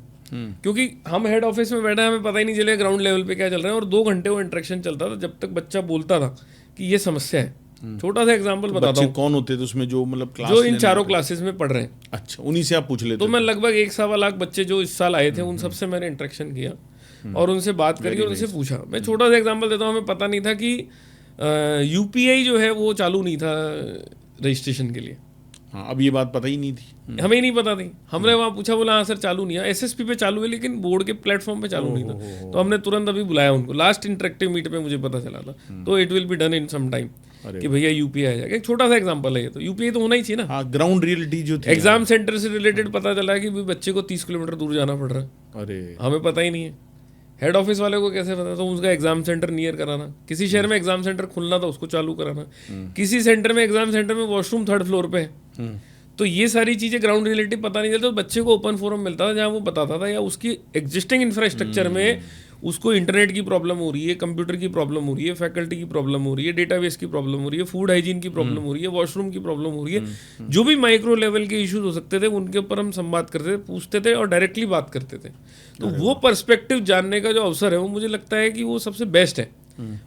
क्योंकि हम हेड ऑफिस में बैठे हैं, हमें पता ही नहीं चलेगा ग्राउंड लेवल पे क्या चल रहा है। और 2 घंटे वो इंटरेक्शन चलता था जब तक बच्चा बोलता था कि ये समस्या है। छोटा सा एग्जांपल बताता हूँ। कौन होते थे उसमें जो मतलब क्लास जो इन 4 क्लासेस में पढ़ रहे हैं। अच्छा, उन्हीं से आप पूछ लेते? तो मैं लगभग 1-1.25 लाख बच्चे जो इस साल आए थे उन सबसे मैंने इंटरेक्शन किया और उनसे बात करके और उनसे पूछा। मैं छोटा सा एग्जांपल देता हूँ। हमें पता नहीं था कि यूपीआई जो है वो चालू नहीं था रजिस्ट्रेशन के लिए। हाँ, अब ये बात पता ही नहीं थी, हमें ही नहीं पता थी। हमने वहाँ पूछा, बोला हाँ सर चालू नहीं है, एसएसपी पे चालू है लेकिन बोर्ड के प्लेटफॉर्म पे चालू नहीं था। तो हमने तुरंत अभी बुलाया उनको। लास्ट इंटरेक्टिव मीट में मुझे पता चला था। तो it will be done in some time कि भैया यूपीआई आ जाएगा। एक छोटा सा एग्जांपल है ये। तो यूपीआई तो होना ही चाहिए ना। हाँ, ग्राउंड रियलिटी जो थी। एग्जाम सेंटर से रिलेटेड पता चला कि बच्चे को 30 किलोमीटर दूर जाना पड़ रहा है। अरे, हमें पता ही नहीं है। हेड ऑफिस वाले को कैसे पता? तो उसका एग्जाम सेंटर नियर कराना, किसी शहर में एग्जाम सेंटर खुलना था उसको चालू कराना, किसी सेंटर में एग्जाम सेंटर में वॉशरूम 3rd फ्लोर पे है। तो ये सारी चीज़ें ग्राउंड रिलेटिव पता नहीं चलता। तो बच्चे को ओपन फोरम मिलता था जहाँ वो बताता था, या उसकी एग्जिस्टिंग इंफ्रास्ट्रक्चर में उसको इंटरनेट की प्रॉब्लम हो रही है, कंप्यूटर की प्रॉब्लम हो रही है, फैकल्टी की प्रॉब्लम हो रही है, डेटाबेस की प्रॉब्लम हो रही है, फूड हाइजीन की प्रॉब्लम हो रही है, वॉशरूम की प्रॉब्लम हो रही है। जो भी माइक्रो लेवल के इश्यूज हो सकते थे उनके ऊपर हम संवाद करते थे, पूछते थे और डायरेक्टली बात करते थे। तो वो पर्सपेक्टिव जानने का जो अवसर है वो मुझे लगता है कि वो सबसे बेस्ट है।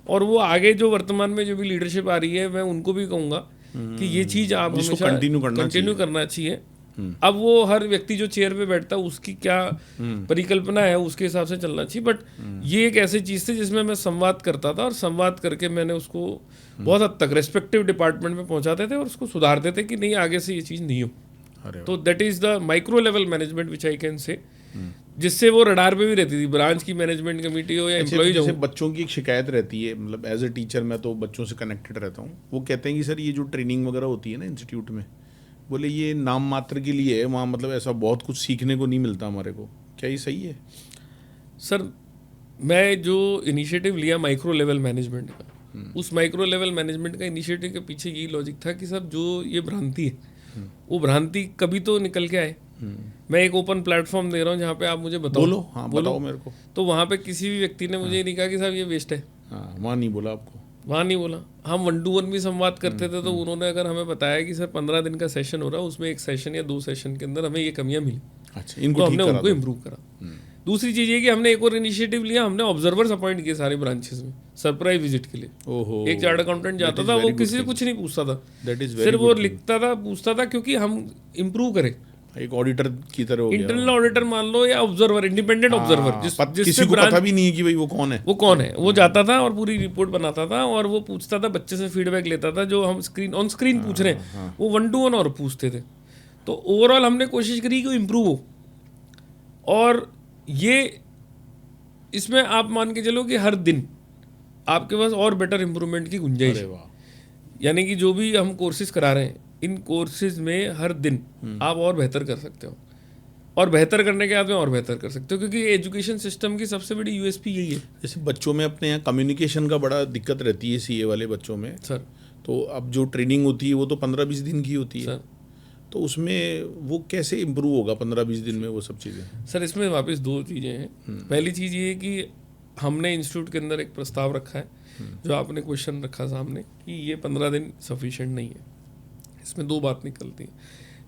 और वो आगे जो वर्तमान में जो भी लीडरशिप आ रही है, मैं उनको भी कहूँगा कि ये चीज़ आप हमेशा कंटिन्यू करना चाहिए। अब वो हर व्यक्ति जो चेयर पे बैठता है उसकी क्या परिकल्पना है उसके हिसाब से चलना चाहिए। बट ये एक ऐसी चीज़ थी जिसमें मैं संवाद करता था और संवाद करके मैंने उसको बहुत हद तक रेस्पेक्टिव डिपार्टमेंट में पहुंचाते थे और उसको सुधारते थे कि नहीं आगे से ये चीज़ नहीं हो। तो that is the micro level management which I can say, जिससे वो रडार पे भी रहती थी। ब्रांच की मैनेजमेंट कमेटी हो या एम्प्लॉय। जैसे बच्चों की एक शिकायत रहती है, मतलब एज ए टीचर मैं तो बच्चों से कनेक्टेड रहता हूँ। वो कहते हैं कि सर ये जो ट्रेनिंग वगैरह होती है ना इंस्टीट्यूट में, बोले ये नाम मात्र के लिए है, वहाँ मतलब ऐसा बहुत कुछ सीखने को नहीं मिलता हमारे को। क्या ये सही है? सर, मैं जो इनिशिएटिव लिया माइक्रो लेवल मैनेजमेंट का, उस माइक्रो लेवल मैनेजमेंट का इनिशिएटिव के पीछे यही लॉजिक था कि सब जो ये भ्रांति है वो भ्रांति कभी तो निकल के आए। मैं एक ओपन प्लेटफॉर्म दे रहा हूँ जहाँ पे आप मुझे बताओ। बोलो, हाँ बताओ मेरे को। तो वहाँ पे किसी भी व्यक्ति ने मुझे ये नहीं कहा कि साहब ये वेस्ट है। हाँ, वहाँ नहीं बोला आपको? वहाँ नहीं बोला। हम 1-to-1 भी संवाद करते थे। तो उन्होंने अगर हमें बताया कि सर 15 दिन का सेशन हो रहा है, उसमें 1 सेशन या 2 सेशन के अंदर हमें ये कमियां मिली, अच्छा, इनको तो हमने उनको इम्प्रूव करा। दूसरी चीज़ ये कि हमने एक और इनिशिएटिव लिया, हमने ऑब्जर्वर्स अपॉइंट किए सारे ब्रांचेस में सरप्राइज विजिट के लिए। ओहो, एक चार्ट अकाउंटेंट जाता था, वो किसी से कुछ नहीं पूछता था, दैट इज सिर्फ वो लिखता था, पूछता था, क्योंकि हम इम्प्रूव करें। एक ऑडिटर की तरह हो गया। इंटरनल ऑडिटर मान लो या ऑब्जर्वर, इंडिपेंडेंट ऑब्जर्वर, किसी को पता भी नहीं है कि भाई वो कौन है। वो कौन है, वो जाता था और पूरी रिपोर्ट बनाता था और वो पूछता था, बच्चे से फीडबैक लेता था। जो हम ऑन स्क्रीन पूछ रहे हैं वो 1-to-1 और पूछते थे। तो ओवरऑल हमने कोशिश करी कि इम्प्रूव हो। और ये इसमें आप मान के चलो कि हर दिन आपके पास और बेटर इम्प्रूवमेंट की गुंजाइश है। यानी कि जो भी हम कोर्सेज करा रहे हैं, इन कोर्सेज में हर दिन आप और बेहतर कर सकते हो, और बेहतर करने के बाद में और बेहतर कर सकते हो, क्योंकि एजुकेशन सिस्टम की सबसे बड़ी यूएसपी यही है। जैसे बच्चों में अपने यहाँ कम्युनिकेशन का बड़ा दिक्कत रहती है सीए वाले बच्चों में सर। तो अब जो ट्रेनिंग होती है वो तो 15-20 दिन की होती है सर, तो उसमें वो कैसे इम्प्रूव होगा 15-20 दिन में वो सब चीज़ें? सर इसमें वापस 2 चीज़ें हैं। पहली चीज़ ये है कि हमने इंस्टीट्यूट के अंदर एक प्रस्ताव रखा है, जो आपने क्वेश्चन रखा सामने कि ये 15 दिन सफिशिएंट नहीं है। इसमें 2 बात निकलती है।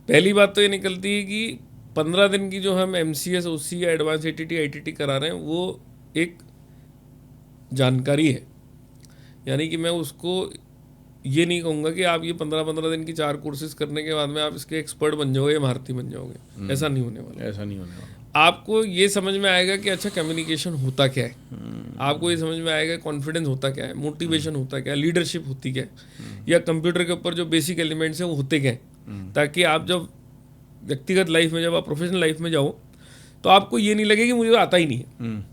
पहली बात तो ये निकलती है कि 15 दिन की जो हम MCS, OC या एडवांस ATT ITT करा रहे हैं वो एक जानकारी है। यानी कि मैं उसको ये नहीं कहूँगा कि आप ये 15-15 दिन की 4 कोर्सेज करने के बाद में आप इसके एक्सपर्ट बन जाओगे या महारथी बन जाओगे। ऐसा नहीं होने वाला। ऐसा नहीं होने वाला। आपको ये समझ में आएगा कि अच्छा कम्युनिकेशन होता क्या है, आपको ये समझ में आएगा कॉन्फिडेंस होता क्या है, मोटिवेशन होता क्या है, लीडरशिप होती क्या है, या कंप्यूटर के ऊपर जो बेसिक एलिमेंट्स हैं वो होते क्या है, ताकि आप जब व्यक्तिगत लाइफ में, जब आप प्रोफेशनल लाइफ में जाओ तो आपको ये नहीं लगे कि मुझे आता ही नहीं है।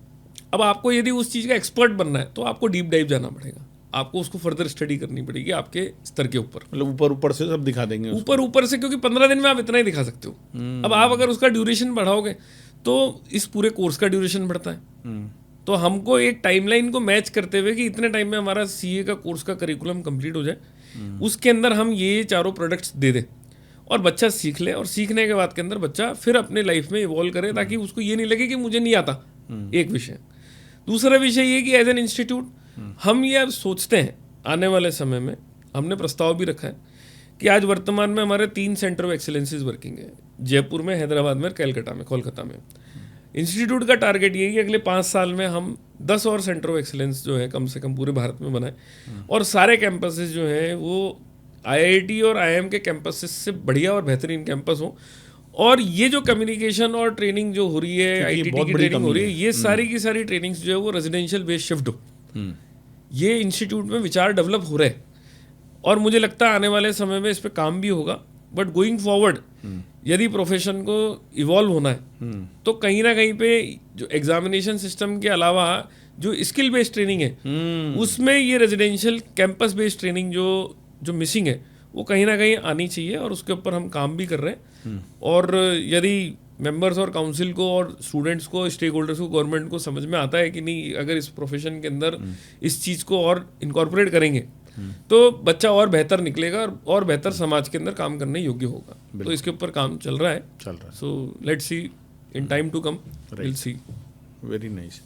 अब आपको यदि उस चीज़ का एक्सपर्ट बनना है तो आपको डीप डाइव जाना पड़ेगा, आपको उसको फर्दर स्टडी करनी पड़ेगी आपके स्तर के ऊपर। मतलब ऊपर से सब दिखा देंगे, ऊपर से, क्योंकि 15 दिन में आप इतना ही दिखा सकते हो। अब आप अगर उसका ड्यूरेशन बढ़ाओगे तो इस पूरे कोर्स का ड्यूरेशन बढ़ता है। तो हमको एक टाइमलाइन को मैच करते हुए कि इतने टाइम में हमारा CA का कोर्स का करिकुलम कंप्लीट हो जाए, उसके अंदर हम ये चारों प्रोडक्ट्स दे दें और बच्चा सीख ले, और सीखने के बाद के अंदर बच्चा फिर अपने लाइफ में इवॉल्व करे, ताकि उसको ये नहीं लगे कि मुझे नहीं आता एक विषय। दूसरा विषय ये कि एज एन इंस्टीट्यूट हम ये अब सोचते हैं आने वाले समय में, हमने प्रस्ताव भी रखा है कि आज वर्तमान में हमारे 3 सेंटर ऑफ एक्सीलेंसेज वर्किंग है, जयपुर में, हैदराबाद में, कोलकाता में। इंस्टीट्यूट का टारगेट ये है कि अगले 5 साल में हम 10 और सेंटर ऑफ एक्सीलेंस जो है कम से कम पूरे भारत में बनाए, और सारे कैंपसेस जो हैं वो IIT और IIM के कैंपसेस से बढ़िया और बेहतरीन कैंपस हो। और ये जो कम्युनिकेशन और ट्रेनिंग जो हो रही है, ITT की ट्रेनिंग हो रही है, ये सारी की सारी ट्रेनिंग्स जो है वो रेजिडेंशियल बेस शिफ्ट हो। ये इंस्टीट्यूट में विचार डेवलप हो रहे हैं, और मुझे लगता है आने वाले समय में इस पे काम भी होगा। बट गोइंग फॉरवर्ड यदि प्रोफेशन को इवॉल्व होना है तो कहीं ना कहीं पे जो एग्जामिनेशन सिस्टम के अलावा जो स्किल बेस्ड ट्रेनिंग है उसमें ये रेजिडेंशियल कैंपस बेस्ड ट्रेनिंग जो मिसिंग है वो कहीं ना कहीं आनी चाहिए, और उसके ऊपर हम काम भी कर रहे हैं। और यदि मेंबर्स और काउंसिल को और स्टूडेंट्स को, स्टेक होल्डर्स को, गवर्नमेंट को समझ में आता है कि नहीं, अगर इस प्रोफेशन के अंदर इस चीज़ को और इनकॉर्पोरेट करेंगे तो बच्चा और बेहतर निकलेगा और बेहतर समाज के अंदर काम करने योग्य होगा। तो इसके ऊपर काम चल रहा है। So let's see in time to come, will see. Very nice.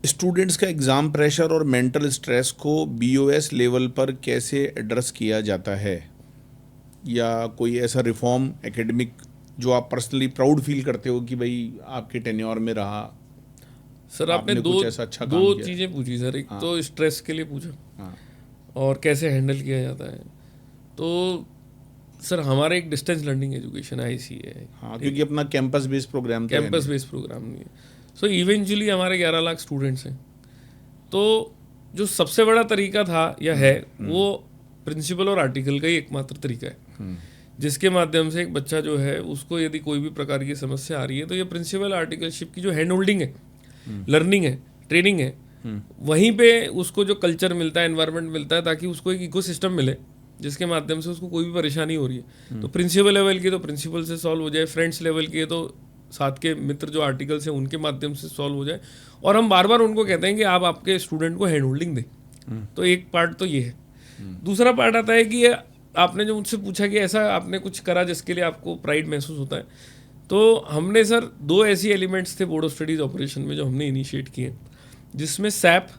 Students का एग्ज़ाम प्रेशर और मेंटल स्ट्रेस को BOS लेवल पर कैसे एड्रेस किया जाता है, या कोई ऐसा रिफॉर्म एकेडमिक जो आप पर्सनली प्राउड फील करते हो कि भाई आपके टेन्योर में रहा? सर आपने दो चीज़ें पूछी सर। एक तो स्ट्रेस के लिए पूछा और कैसे हैंडल किया जाता है। तो सर हमारा एक डिस्टेंस लर्निंग एजुकेशन है, ICA है। क्योंकि अपना कैंपस बेस्ड प्रोग्राम नहीं है। सो इवेंचुअली हमारे 11 लाख स्टूडेंट्स हैं। तो जो सबसे बड़ा तरीका था या है वो प्रिंसिपल और आर्टिकल का ही एकमात्र तरीका है, जिसके माध्यम से एक बच्चा जो है उसको यदि कोई भी प्रकार की समस्या आ रही है तो ये प्रिंसिपल आर्टिकलशिप की जो हैंड होल्डिंग है, लर्निंग है, ट्रेनिंग है, वहीं पे उसको जो कल्चर मिलता है, एनवायरनमेंट मिलता है, ताकि उसको एक इकोसिस्टम मिले जिसके माध्यम से उसको कोई भी परेशानी हो रही है तो प्रिंसिपल लेवल की तो प्रिंसिपल से सॉल्व हो जाए, फ्रेंड्स लेवल की है तो साथ के मित्र जो आर्टिकल्स हैं उनके माध्यम से सॉल्व हो जाए। और हम बार बार उनको कहते हैं कि आप आपके स्टूडेंट को हैंड होल्डिंग दें। तो एक पार्ट तो ये है। दूसरा पार्ट आता है कि आपने जो मुझसे पूछा कि ऐसा आपने कुछ करा जिसके लिए आपको प्राइड महसूस होता है, तो हमने सर 2 ऐसी एलिमेंट्स थे बोर्ड ऑफ स्टडीज़ ऑपरेशन में जो हमने इनिशिएट किए, जिसमें SAP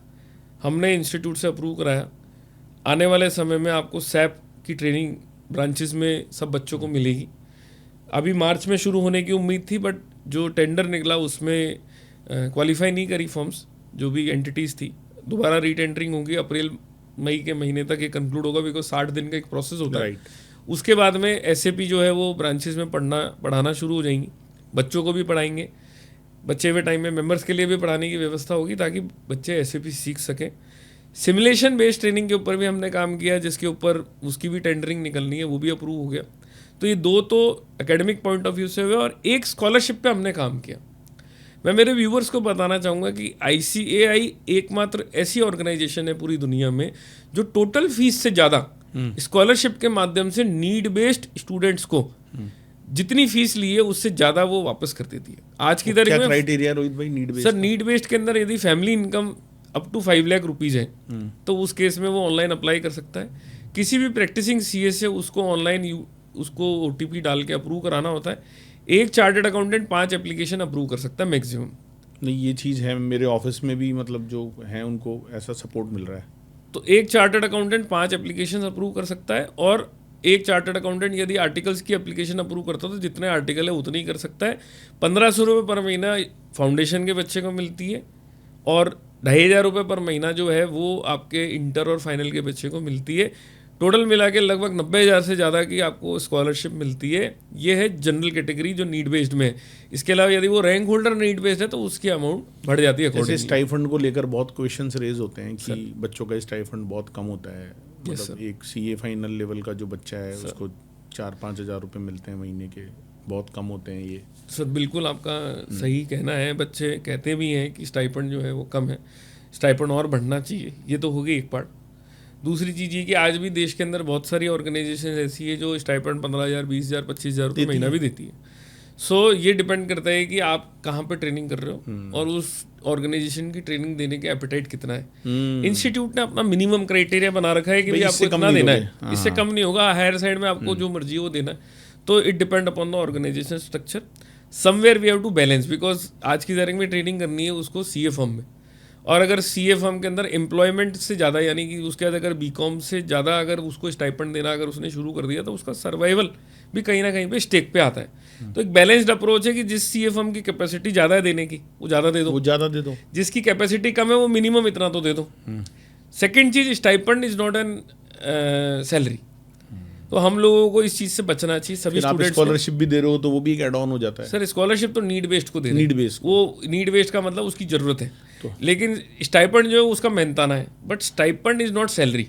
हमने इंस्टीट्यूट से अप्रूव कराया। आने वाले समय में आपको SAP की ट्रेनिंग ब्रांचेस में सब बच्चों को मिलेगी। अभी मार्च में शुरू होने की उम्मीद थी, बट जो टेंडर निकला उसमें क्वालिफाई नहीं करी फॉर्म्स, जो भी एंटिटीज़ थी। दोबारा रीटेंडरिंग होगी, अप्रैल मई के महीने तक ये कंक्लूड होगा, बिकॉज 60 दिन का एक प्रोसेस होता है। उसके बाद में SAP जो है वो ब्रांचेस में पढ़ाना शुरू हो जाएंगी, बच्चों को भी पढ़ाएंगे, बच्चे हुए टाइम में मेंबर्स के लिए भी पढ़ाने की व्यवस्था होगी ताकि बच्चे SAP सीख सकें। सिमुलेशन बेस्ड ट्रेनिंग के ऊपर भी हमने काम किया, जिसके ऊपर उसकी भी टेंडरिंग निकलनी है, वो भी अप्रूव हो गया। तो ये 2 तो एकेडमिक पॉइंट ऑफ व्यू से हुए, और एक स्कॉलरशिप पे हमने काम किया। मैं मेरे व्यूवर्स को बताना चाहूँगा कि ICAI एकमात्र ऐसी ऑर्गेनाइजेशन है पूरी दुनिया में जो टोटल फीस से ज़्यादा स्कॉलरशिप के माध्यम से नीड बेस्ड स्टूडेंट्स को जितनी फीस ली है उससे ज़्यादा वो वापस कर देती है। आज की तारीख में क्राइटेरिया रोहित भाई need based? Sir need based के अंदर यदि family income up to 5 lakh rupees है तो उस केस में वो ऑनलाइन अप्लाई कर सकता है। किसी भी प्रैक्टिसिंग CS से उसको ऑनलाइन उसको OTP डाल के अप्रूव कराना होता है। एक चार्टर्ड अकाउंटेंट 5 एप्लीकेशन अप्रूव कर सकता है मैक्सिमम। नहीं, ये चीज़ है मेरे ऑफिस में भी, मतलब जो हैं उनको ऐसा सपोर्ट मिल रहा है। तो एक चार्टर्ड अकाउंटेंट 5 एप्लीकेशन अप्रूव कर सकता है, और एक चार्टर्ड अकाउंटेंट यदि आर्टिकल्स की एप्लीकेशन अप्रूव करता है तो जितने आर्टिकल है उतने ही कर सकता है। 1500 रुपये पर महीना फाउंडेशन के बच्चे को मिलती है, और 2500 रुपये पर महीना जो है वो आपके इंटर और फाइनल के बच्चे को मिलती है। टोटल मिला के लगभग 90,000 से ज़्यादा की आपको स्कॉलरशिप मिलती है। ये है जनरल कैटेगरी जो नीड बेस्ड में है। इसके अलावा यदि वो रैंक होल्डर नीड बेस्ड है तो उसकी अमाउंट बढ़ जाती है। जैसे स्टाइफंड को लेकर बहुत क्वेश्चंस रेज होते हैं कि बच्चों का स्टाइफंड बहुत कम होता है। मतलब एक CA फाइनल लेवल का जो बच्चा है उसको 4-5 हज़ार रुपये मिलते हैं महीने के, बहुत कम होते हैं ये। सर बिल्कुल आपका सही कहना है। बच्चे कहते भी हैं कि स्टाइफंड जो है वो कम है, स्टाइफंड और बढ़ना चाहिए। ये तो होगी एक पार्ट। दूसरी चीज़ ये कि आज भी देश के अंदर बहुत सारी ऑर्गेनाइजेशन ऐसी है जो स्टाइपेंड 15,000, 20,000, 25,000 रुपये महीना भी देती है। सो ये डिपेंड करता है कि आप कहाँ पे ट्रेनिंग कर रहे हो और उस ऑर्गेनाइजेशन की ट्रेनिंग देने के एपेटाइट कितना है। इंस्टीट्यूट ने अपना मिनिमम क्राइटेरिया बना रखा है कि भाई आपको इतना देना है, इससे कम नहीं होगा। हायर साइड में आपको जो मर्जी वो देना है। तो it depend upon the organisation structure. Somewhere we have to balance, because आज की तारीख में ट्रेनिंग करनी है उसको सीए फर्म में, और अगर सीए फर्म के अंदर एम्प्लॉयमेंट से ज़्यादा, यानी कि उसके बाद अगर बीकॉम से ज़्यादा अगर उसको स्टाइपेंड देना अगर उसने शुरू कर दिया, तो उसका सर्वाइवल भी कहीं ना कहीं पे स्टेक पे आता है। तो एक बैलेंस्ड अप्रोच है कि जिस सीए फर्म की कैपेसिटी ज़्यादा है देने की, वो ज़्यादा दे दो, वो ज़्यादा दे दो। जिसकी कैपेसिटी कम है वो मिनिमम इतना तो दे दो। सेकेंड चीज, stipend is not an salary. तो हम लोगों को इस चीज से बचना चाहिए। सभी स्टूडेंट्स स्कॉलरशिप भी दे रहे हो तो वो भी एक एड ऑन हो जाता है। सर स्कॉलरशिप तो नीड बेस्ड को दे रहे हैं। नीड बेस्ड, वो नीड बेस्ड का मतलब उसकी जरूरत है तो। लेकिन स्टाइपेंड जो है उसका मेहनताना है, but stipend is not salary.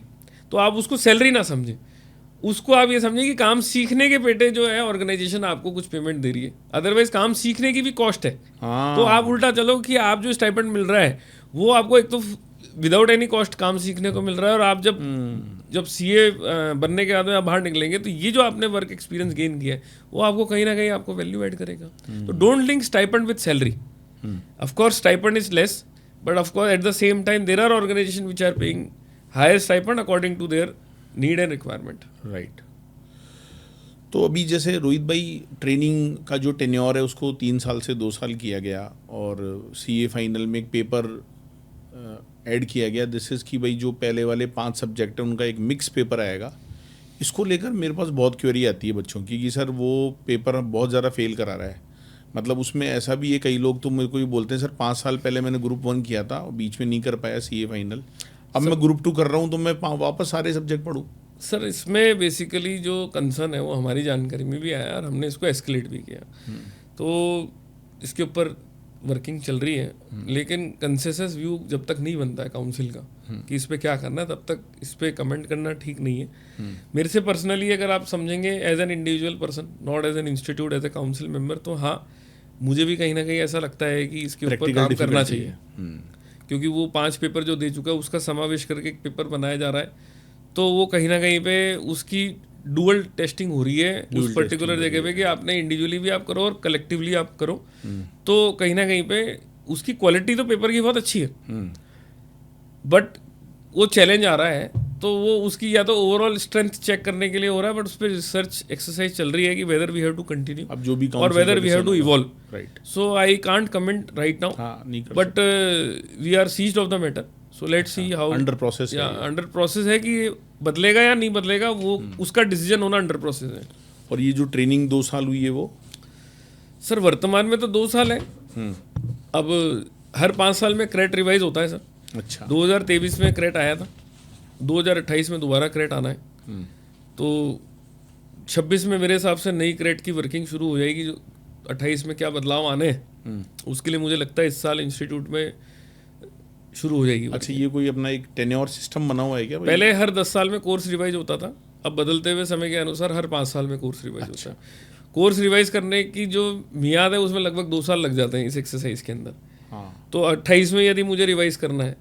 तो आप उसको सैलरी ना समझें, उसको आप ये समझें कि काम सीखने के पेटे जो है ऑर्गेनाइजेशन आपको कुछ पेमेंट दे रही है। अदरवाइज काम सीखने की भी कॉस्ट है। तो आप उल्टा चलो कि आप जो स्टाइपेंड मिल रहा है वो आपको एक तो विदाउट एनी कॉस्ट काम सीखने को मिल रहा है, और आप जब सीए बनने के बाद में आप बाहर निकलेंगे तो ये जो आपने वर्क एक्सपीरियंस गेन किया है वो आपको कहीं ना कहीं आपको वैल्यू ऐड करेगा। तो don't link stipend with salary. Of course stipend is less, but of course at the same time there are organisation which are paying higher stipend according to their need and requirement. Right. तो अभी जैसे रोहित भाई, training का जो tenure है उसको 3 साल से 2 साल किया गया, और सीए फाइनल में एक पेपर ऐड किया गया। दिस इज़ कि भाई जो पहले वाले 5 सब्जेक्ट हैं उनका एक मिक्स पेपर आएगा। इसको लेकर मेरे पास बहुत क्वेरी आती है बच्चों की कि सर वो पेपर बहुत ज़्यादा फेल करा रहा है। मतलब उसमें ऐसा भी है, कई लोग तो मेरे को ये बोलते हैं सर 5 साल पहले मैंने ग्रुप 1 किया था और बीच में नहीं कर पाया सीए फाइनल, अब मैं ग्रुप 2 कर रहा हूँ तो मैं वापस सारे सब्जेक्ट पढ़ूँ। सर इसमें बेसिकली जो कंसर्न है वो हमारी जानकारी में भी आया और हमने इसको एस्केलेट भी किया। तो इसके ऊपर वर्किंग चल रही है, लेकिन कंसेंसस व्यू जब तक नहीं बनता है काउंसिल का कि इस पे क्या करना है, तब तक इस पे कमेंट करना ठीक नहीं है। मेरे से पर्सनली अगर आप समझेंगे as an individual person, not as an institute, as a council member, तो हाँ मुझे भी कहीं ना कहीं ऐसा लगता है कि इसके ऊपर काम करना चाहिए। क्योंकि वो 5 पेपर जो दे चुका है उसका समावेश करके एक पेपर बनाया जा रहा है, तो वो कहीं ना कहीं पे उसकी डुअल टेस्टिंग हो रही है उस पर्टिकुलर जगह पे कि आपने इंडिविजुअली भी आप करो और कलेक्टिवली आप करो। तो कहीं ना कहीं पे उसकी क्वालिटी तो पेपर की बहुत अच्छी है, बट वो चैलेंज आ रहा है, तो वो उसकी या तो ओवरऑल स्ट्रेंथ चेक करने के लिए हो रहा है, बट उस पर रिसर्च एक्सरसाइज चल रही है कि whether we have to continue अब जो भी और whether we have to evolve. Right. So I can't comment right now, but we are seized of the matter. So let's see how under process है। Under process है कि बदलेगा या नहीं बदलेगा, वो उसका डिसीजन होना अंडर प्रोसेस है। और ये जो ट्रेनिंग 2 साल हुई है वो सर वर्तमान में तो 2 साल है। अब हर 5 साल में क्रेट रिवाइज होता है सर। अच्छा। 2023 में क्रेट आया था, 2028 में दोबारा क्रेट आना है, तो 26 में मेरे हिसाब से नई क्रेट की वर्किंग शुरू हो जाएगी। जो 28 में क्या बदलाव आने हैं उसके लिए मुझे लगता है इस साल इंस्टीट्यूट में शुरू हो जाएगी। अच्छा, ये कोई अपना एक टेन्योर सिस्टम बना हुआ है क्या? पहले हर 10 साल में कोर्स रिवाइज होता था, अब बदलते हुए समय के अनुसार हर 5 साल में कोर्स रिवाइज होता है। कोर्स रिवाइज करने की जो मियाद है उसमें लगभग 2 साल लग जाते हैं इस एक्सरसाइज के अंदर। तो 28 में यदि मुझे रिवाइज करना है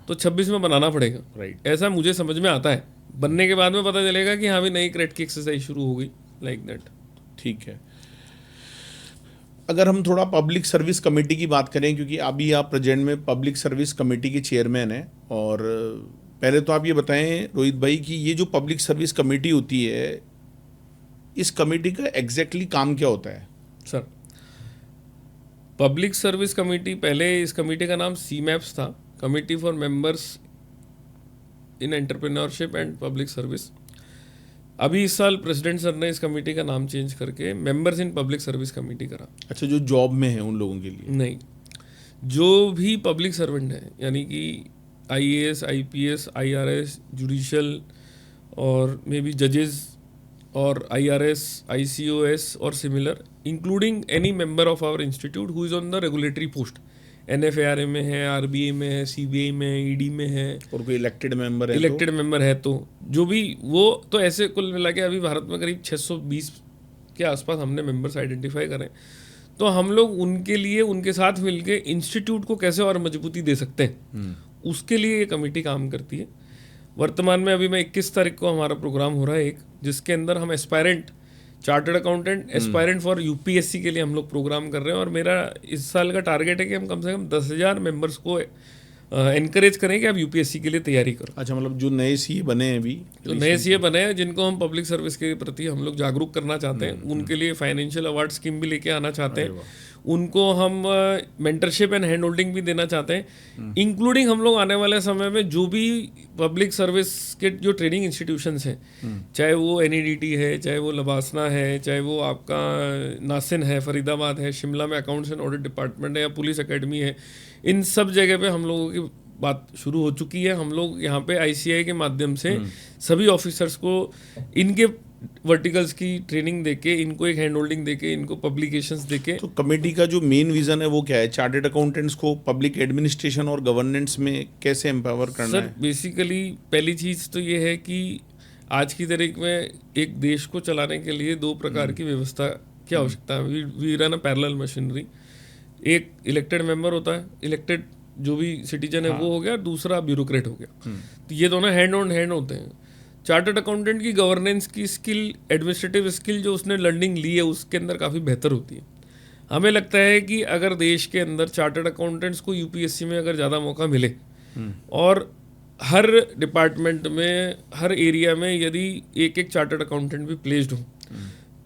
तो 26 में बनाना पड़ेगा। राइट। ऐसा मुझे समझ में आता है। बनने के बाद में पता चलेगा कि हाँ भी नई क्रेट की एक्सरसाइज शुरू हो गई, लाइक दैट। ठीक है। अगर हम थोड़ा पब्लिक सर्विस कमेटी की बात करें, क्योंकि अभी आप प्रेजेंट में पब्लिक सर्विस कमेटी के चेयरमैन हैं, और पहले तो आप ये बताएं रोहित भाई कि ये जो पब्लिक सर्विस कमेटी होती है, इस कमेटी का एग्जैक्टली काम क्या होता है? सर पब्लिक सर्विस कमेटी, पहले इस कमेटी का नाम सीमैप्स था, committee for members in entrepreneurship and public service. अभी इस साल प्रेसिडेंट सर ने इस कमेटी का नाम चेंज करके members in public service committee करा। अच्छा, जो जॉब में है उन लोगों के लिए? नहीं, जो भी पब्लिक सर्वेंट है, यानी कि आईएएस, आईपीएस, आईआरएस, जुडिशियल और मे बी जजेस और आईआरएस, आईसीओएस और similar, including any member of our institute who is on the regulatory post, NFRA में है, आरबीआई में है, सीबीआई में है, ईडी में है, और कोई इलेक्टेड मेंबर है, इलेक्टेड मेंबर है, तो जो भी वो, तो ऐसे कुल मिला के अभी भारत में करीब 620 के आसपास हमने मेंबर्स आइडेंटिफाई करें। तो हम लोग उनके लिए, उनके साथ मिलके इंस्टीट्यूट को कैसे और मजबूती दे सकते हैं, उसके लिए ये कमेटी काम करती है। वर्तमान में अभी मैं 21 तारीख को हमारा प्रोग्राम हो रहा है एक, जिसके अंदर हम aspirant chartered accountant aspirant for UPSC के लिए हम लोग प्रोग्राम कर रहे हैं, और मेरा इस साल का टारगेट है कि हम कम से कम 10,000 मेंबर्स को एनकरेज करें कि आप यूपीएससी के लिए तैयारी करो। अच्छा, मतलब जो नए सीए बने हैं अभी, जो नए सीए बने हैं जिनको हम पब्लिक सर्विस के प्रति हम लोग जागरूक करना चाहते हैं, उनके लिए फाइनेंशियल अवार्ड स्कीम भी लेके आना चाहते हैं, उनको हम मेंटरशिप एंड हैंड होल्डिंग भी देना चाहते हैं, इंक्लूडिंग हम लोग आने वाले समय में जो भी पब्लिक सर्विस के जो ट्रेनिंग इंस्टीट्यूशंस हैं, चाहे वो एनईडीटी है, चाहे वो लबासना है, चाहे वो आपका नासिन है फरीदाबाद है, शिमला में अकाउंट्स एंड ऑडिट डिपार्टमेंट है, या पुलिस एकेडमी है, इन सब जगह पे हम लोगों की बात शुरू हो चुकी है। हम लोग यहाँ पे आईसीआई के माध्यम से सभी ऑफिसर्स को इनके वर्टिकल्स की ट्रेनिंग देके, इनको एक हैंड होल्डिंग देके, इनको पब्लिकेशंस देके। तो कमेटी का जो मेन विजन है वो क्या है? चार्टर्ड अकाउंटेंट्स को पब्लिक एडमिनिस्ट्रेशन और गवर्नेंस में कैसे एम्पावर करना है? सर बेसिकली पहली चीज़ तो ये है कि आज की तारीख में एक देश को चलाने के लिए दो प्रकार की व्यवस्था की आवश्यकता है। We run a parallel machinery. एक इलेक्टेड मेंबर होता है, इलेक्टेड जो भी सिटीजन है वो हो गया, दूसरा ब्यूरोक्रेट हो गया। तो ये दोनों हैंड ऑन हैंड होते हैं। चार्टर्ड अकाउंटेंट की गवर्नेंस की स्किल, एडमिनिस्ट्रेटिव स्किल जो उसने लर्निंग ली है उसके अंदर काफ़ी बेहतर होती है। हमें लगता है कि अगर देश के अंदर चार्टर्ड अकाउंटेंट्स को यूपीएससी में अगर ज़्यादा मौका मिले और हर डिपार्टमेंट में, हर एरिया में यदि एक एक चार्टर्ड अकाउंटेंट भी प्लेस्ड हो,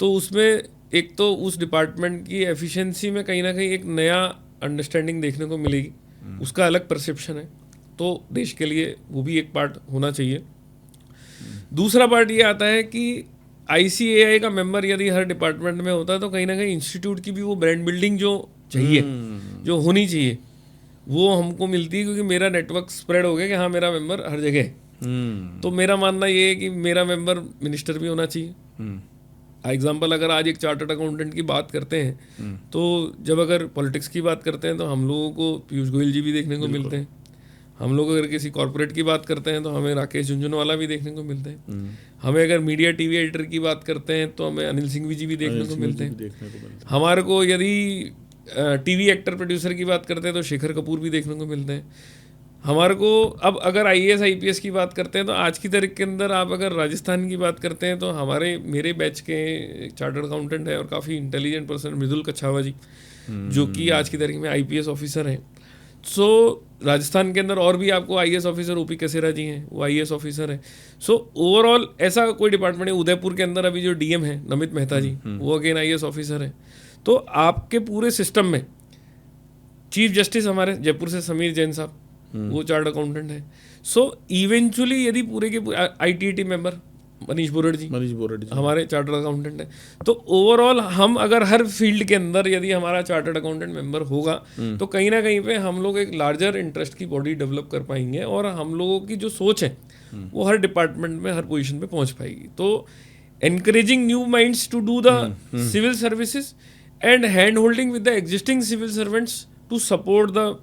तो उसमें एक तो उस डिपार्टमेंट की एफिशिएंसी में कहीं ना कहीं एक नया अंडरस्टैंडिंग देखने को मिलेगी, उसका अलग परसेप्शन है, तो देश के लिए वो भी एक पार्ट होना चाहिए। दूसरा पार्ट ये आता है कि आईसीएआई का मेंबर यदि हर डिपार्टमेंट में होता है तो कहीं ना कहीं इंस्टीट्यूट की भी वो ब्रांड बिल्डिंग जो चाहिए, जो होनी चाहिए, वो हमको मिलती है, क्योंकि मेरा नेटवर्क स्प्रेड हो गया कि हाँ मेरा मेंबर हर जगह है। तो मेरा मानना ये है कि मेरा मेंबर मिनिस्टर भी होना चाहिए। एग्जाम्पल अगर आज एक चार्टर्ड अकाउंटेंट की बात करते हैं तो जब अगर पॉलिटिक्स की बात करते हैं तो हम लोगों को पीयूष गोयल जी भी देखने को मिलते हैं। हम लोग अगर किसी कॉर्पोरेट की बात करते हैं तो हमें राकेश झुंझुनवाला भी देखने को मिलते हैं। हमें अगर मीडिया टीवी एडिटर की बात करते हैं तो हमें अनिल सिंह जी भी देखने को मिलते हैं। हमारे को यदि टीवी एक्टर प्रोड्यूसर की बात करते हैं तो शेखर कपूर भी देखने को मिलते हैं। हमारे को अब अगर आईएएस आईपीएस की बात करते हैं तो आज की तारीख के अंदर आप अगर राजस्थान की बात करते हैं तो मेरे बैच के चार्टर्ड अकाउंटेंट है और काफ़ी इंटेलिजेंट पर्सन मृदुल कच्छावा जी, जो कि आज की तारीख में आईपीएस ऑफिसर हैं। सो राजस्थान के अंदर और भी आपको आईएएस ऑफिसर ओपी कसेरा जी हैं, वो आईएएस ऑफिसर हैं। सो ओवरऑल ऐसा कोई डिपार्टमेंट है, उदयपुर के अंदर अभी जो डीएम है नमित मेहता जी, वो अगेन आईएएस ऑफिसर हैं। तो आपके पूरे सिस्टम में चीफ जस्टिस हमारे जयपुर से समीर जैन साहब, वो चार्टर्ड अकाउंटेंट है। सो इवेंचुअली यदि पूरे के आईटीटी मेंबर मनीष बोरड जी हमारे चार्टर्ड अकाउंटेंट है। तो ओवरऑल हम अगर हर फील्ड के अंदर यदि हमारा चार्टर्ड अकाउंटेंट मेंबर होगा तो कहीं ना कहीं पे हम लोग एक लार्जर इंटरेस्ट की बॉडी डेवलप कर पाएंगे और हम लोगों की जो सोच है वो हर डिपार्टमेंट में, हर पोजीशन पे पहुंच पाएगी। तो encouraging new minds to do the civil services and hand holding with the existing civil servants to support the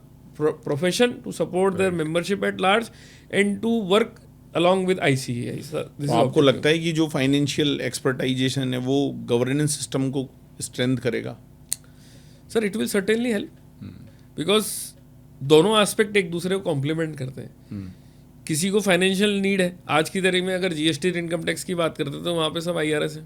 profession, to support their membership at large and to work along with ICAI. तो आपको लगता है कि जो financial एक्सपर्टाइजेशन है वो governance system को strength करेगा? Sir it will certainly help, because दोनों एस्पेक्ट एक दूसरे को कॉम्प्लीमेंट करते हैं। किसी को फाइनेंशियल नीड है, आज की तारीख में अगर जीएसटी इनकम टैक्स की बात करते हैं तो वहाँ पे सब IRS है,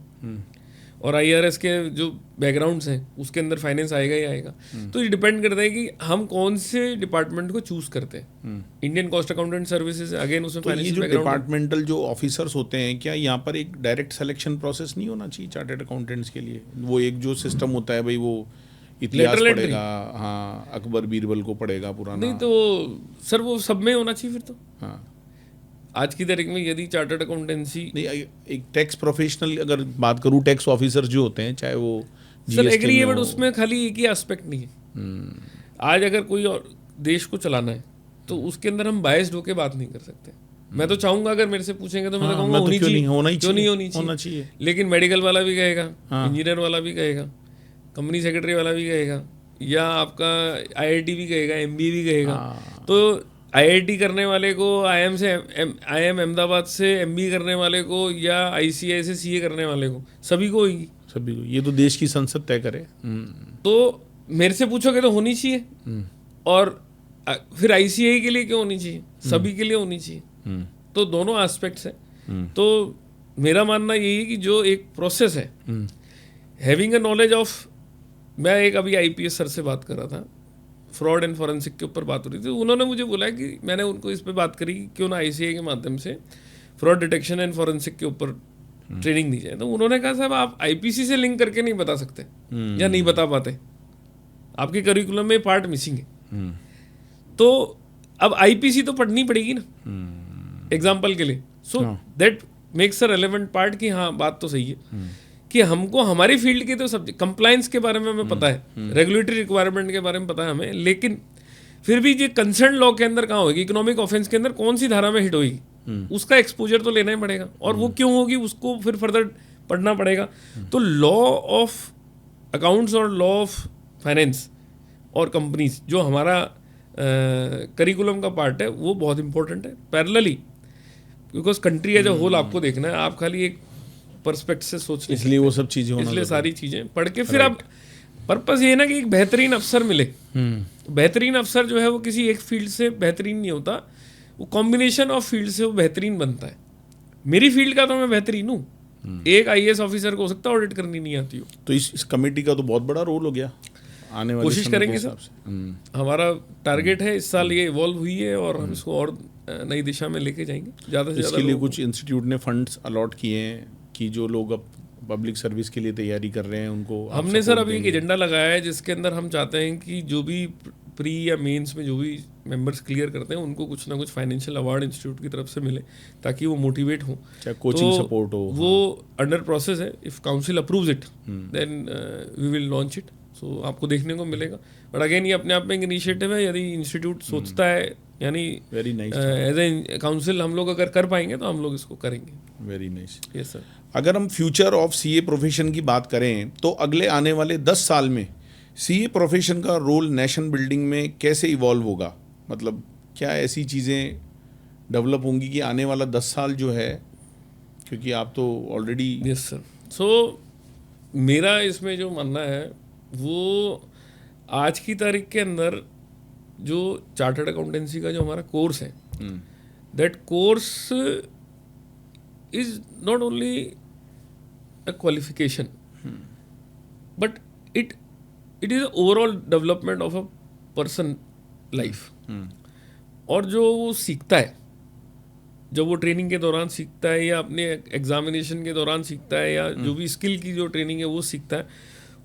और IRS के जो बैकग्राउंड्स हैं उसके अंदर फाइनेंस आएगा ही आएगा। तो ये डिपेंड करता है कि हम कौन से डिपार्टमेंट को चूज करते हैं। Indian cost accountant services again उसमें तो ये जो डिपार्टमेंटल जो ऑफिसर्स होते हैं, क्या यहाँ पर एक डायरेक्ट सिलेक्शन प्रोसेस नहीं होना चाहिए चार्टर्ड अकाउंटेंट्स के लिए? वो एक जो सिस्टम होता है भाई, वो इतिहास पढ़ेगा, हाँ अकबर बीरबल को पढ़ेगा पुराना, नहीं तो सर वो सब में होना चाहिए फिर तो। हाँ आज की तारीख में यदि चार्टर्ड अकाउंटेंसी नहीं, एक टैक्स प्रोफेशनल अगर बात करूँ, टैक्स ऑफिसर जो होते हैं चाहे वो सर एग्री है, बट उसमें खाली एक ही एस्पेक्ट नहीं है। आज अगर कोई और देश को चलाना है तो उसके अंदर हम बायस्ड होकर बात नहीं कर सकते। मैं तो चाहूंगा अगर मेरे से पूछेंगे तो मैं कहूँगा होनी चाहिए, क्यों नहीं होनी चाहिए। लेकिन मेडिकल वाला भी कहेगा, इंजीनियर वाला भी कहेगा, कंपनी सेक्रेटरी वाला भी कहेगा, या आपका IIT भी कहेगा, MBA भी कहेगा। तो IIT करने वाले को IIM अहमदाबाद से MBA करने वाले को, या ICAI से CA करने वाले को, सभी को होगी, सभी को। ये तो देश की संसद तय करे। तो मेरे से पूछोगे तो होनी चाहिए, और फिर ICAI के लिए क्यों होनी चाहिए, सभी के लिए होनी चाहिए। तो दोनों एस्पेक्ट्स हैं। तो मेरा मानना यही है कि जो एक प्रोसेस है, हैविंग अ नॉलेज ऑफ, मैं एक अभी आईपीएस सर से बात कर रहा था, फ्रॉड एंड फॉरेंसिक के ऊपर बात हो रही थी, उन्होंने मुझे बोला कि मैंने उनको इस पे बात करी कि क्यों ना आईसीआई के माध्यम से फ्रॉड डिटेक्शन एंड फॉरेंसिक के ऊपर ट्रेनिंग दी जाए। तो उन्होंने कहा साहब आप आईपीसी से लिंक करके नहीं बता सकते या नहीं बता पाते, आपके करिकुलम में पार्ट मिसिंग है। तो अब आईपीसी तो पढ़नी पड़ेगी ना एग्जाम्पल के लिए, so that makes a relevant part कि हाँ बात तो सही है कि हमको हमारी फील्ड के तो सब्जेक्ट कंप्लायंस के बारे में हमें पता है, रेगुलेटरी रिक्वायरमेंट के बारे में पता है हमें, लेकिन फिर भी ये कंसर्न लॉ के अंदर कहाँ होगी, इकोनॉमिक ऑफेंस के अंदर कौन सी धारा में हिट होगी, उसका एक्सपोजर तो लेना ही पड़ेगा, और वो क्यों होगी उसको फिर फर्दर पढ़ना पड़ेगा। तो लॉ ऑफ अकाउंट्स और लॉ ऑफ फाइनेंस और कंपनीज जो हमारा करिकुलम का पार्ट है वो बहुत इंपॉर्टेंट है parallelly, because country as a whole आपको देखना है, आप खाली एक पर्सपेक्ट से सोच नहीं इसलिए वो सब चीजें होना, इसलिए सारी चीजें पढ़ के फिर आप पर्पस ये है ना कि एक बेहतरीन अफसर मिले। बेहतरीन अफसर जो है वो किसी एक फील्ड से बेहतरीन नहीं होता, वो कॉम्बिनेशन ऑफ फील्ड से वो बेहतरीन बनता है। मेरी फील्ड का तो मैं बेहतरीन हूँ, एक आईएएस ऑफिसर को हो सकता है ऑडिट करनी नहीं आती हो। तो इस कमेटी का तो बहुत बड़ा रोल हो गया आने वाले कोशिश समय के करेंगे हिसाब सर, से। हमारा टारगेट है इस साल ये इवॉल्व हुई है और हम इसको और नई दिशा में लेके जाएंगे ज़्यादा से ज़्यादा। इसके लिए कुछ इंस्टीट्यूट ने फंड्स अलॉट किए हैं कि जो लोग अब पब्लिक सर्विस के लिए तैयारी कर रहे हैं उनको आप हमने सर support अभी एक देंगे? एजेंडा लगाया है जिसके अंदर हम चाहते हैं कि जो भी प्री या मेंस में जो भी मेंबर्स क्लियर करते हैं उनको कुछ ना कुछ फाइनेंशियल अवार्ड इंस्टीट्यूट की तरफ से मिले ताकि वो मोटिवेट हो, चाहे कोचिंग सपोर्ट हो। वो अंडर प्रोसेस है। If council approves it then we will launch it, so आपको देखने को मिलेगा। बट अगेन ये अपने आप में एक इनिशिएटिव है, यदि इंस्टीट्यूट सोचता है, यानी very nice, as a council हम लोग अगर कर पाएंगे तो हम लोग इसको करेंगे। Very nice. Yes sir. अगर हम फ्यूचर ऑफ सीए प्रोफेशन की बात करें तो अगले आने वाले 10 साल में सीए प्रोफेशन का रोल नेशन बिल्डिंग में कैसे इवॉल्व होगा? मतलब क्या ऐसी चीज़ें डेवलप होंगी कि आने वाला 10 साल जो है, क्योंकि आप तो ऑलरेडी। Yes sir. सो मेरा इसमें जो मानना है वो आज की तारीख के अंदर जो चार्टर्ड अकाउंटेंसी का जो हमारा कोर्स है, that course is not only a qualification but it is overall development of a person life. और जो वो सीखता है, जब वो ट्रेनिंग के दौरान सीखता है या अपने एग्जामिनेशन के दौरान सीखता है या जो भी स्किल की जो ट्रेनिंग है वो सीखता है,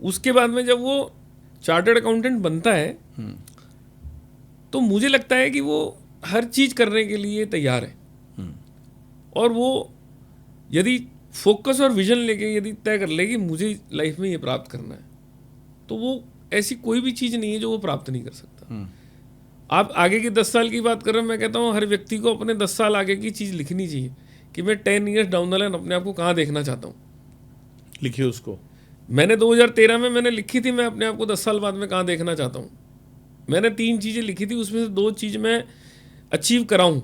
उसके बाद में जब वो चार्टर्ड अकाउंटेंट बनता है तो मुझे लगता है कि वो हर चीज़ करने के लिए तैयार है। और वो यदि फोकस और विजन लेके यदि तय कर ले कि मुझे लाइफ में ये प्राप्त करना है, तो वो ऐसी कोई भी चीज़ नहीं है जो वो प्राप्त नहीं कर सकता। आप आगे की 10 साल की बात कर रहे हैं, मैं कहता हूँ हर व्यक्ति को अपने 10 साल आगे की चीज़ लिखनी चाहिए कि मैं 10 ईयर्स डाउन द लाइन अपने आप को कहाँ देखना चाहता हूँ। लिखिए उसको। मैंने 2013 में मैंने लिखी थी मैं अपने आप को 10 साल बाद में कहाँ देखना चाहता हूँ। मैंने 3 चीज़ें लिखी थी, उसमें से 2 चीज़ मैं अचीव कराऊँ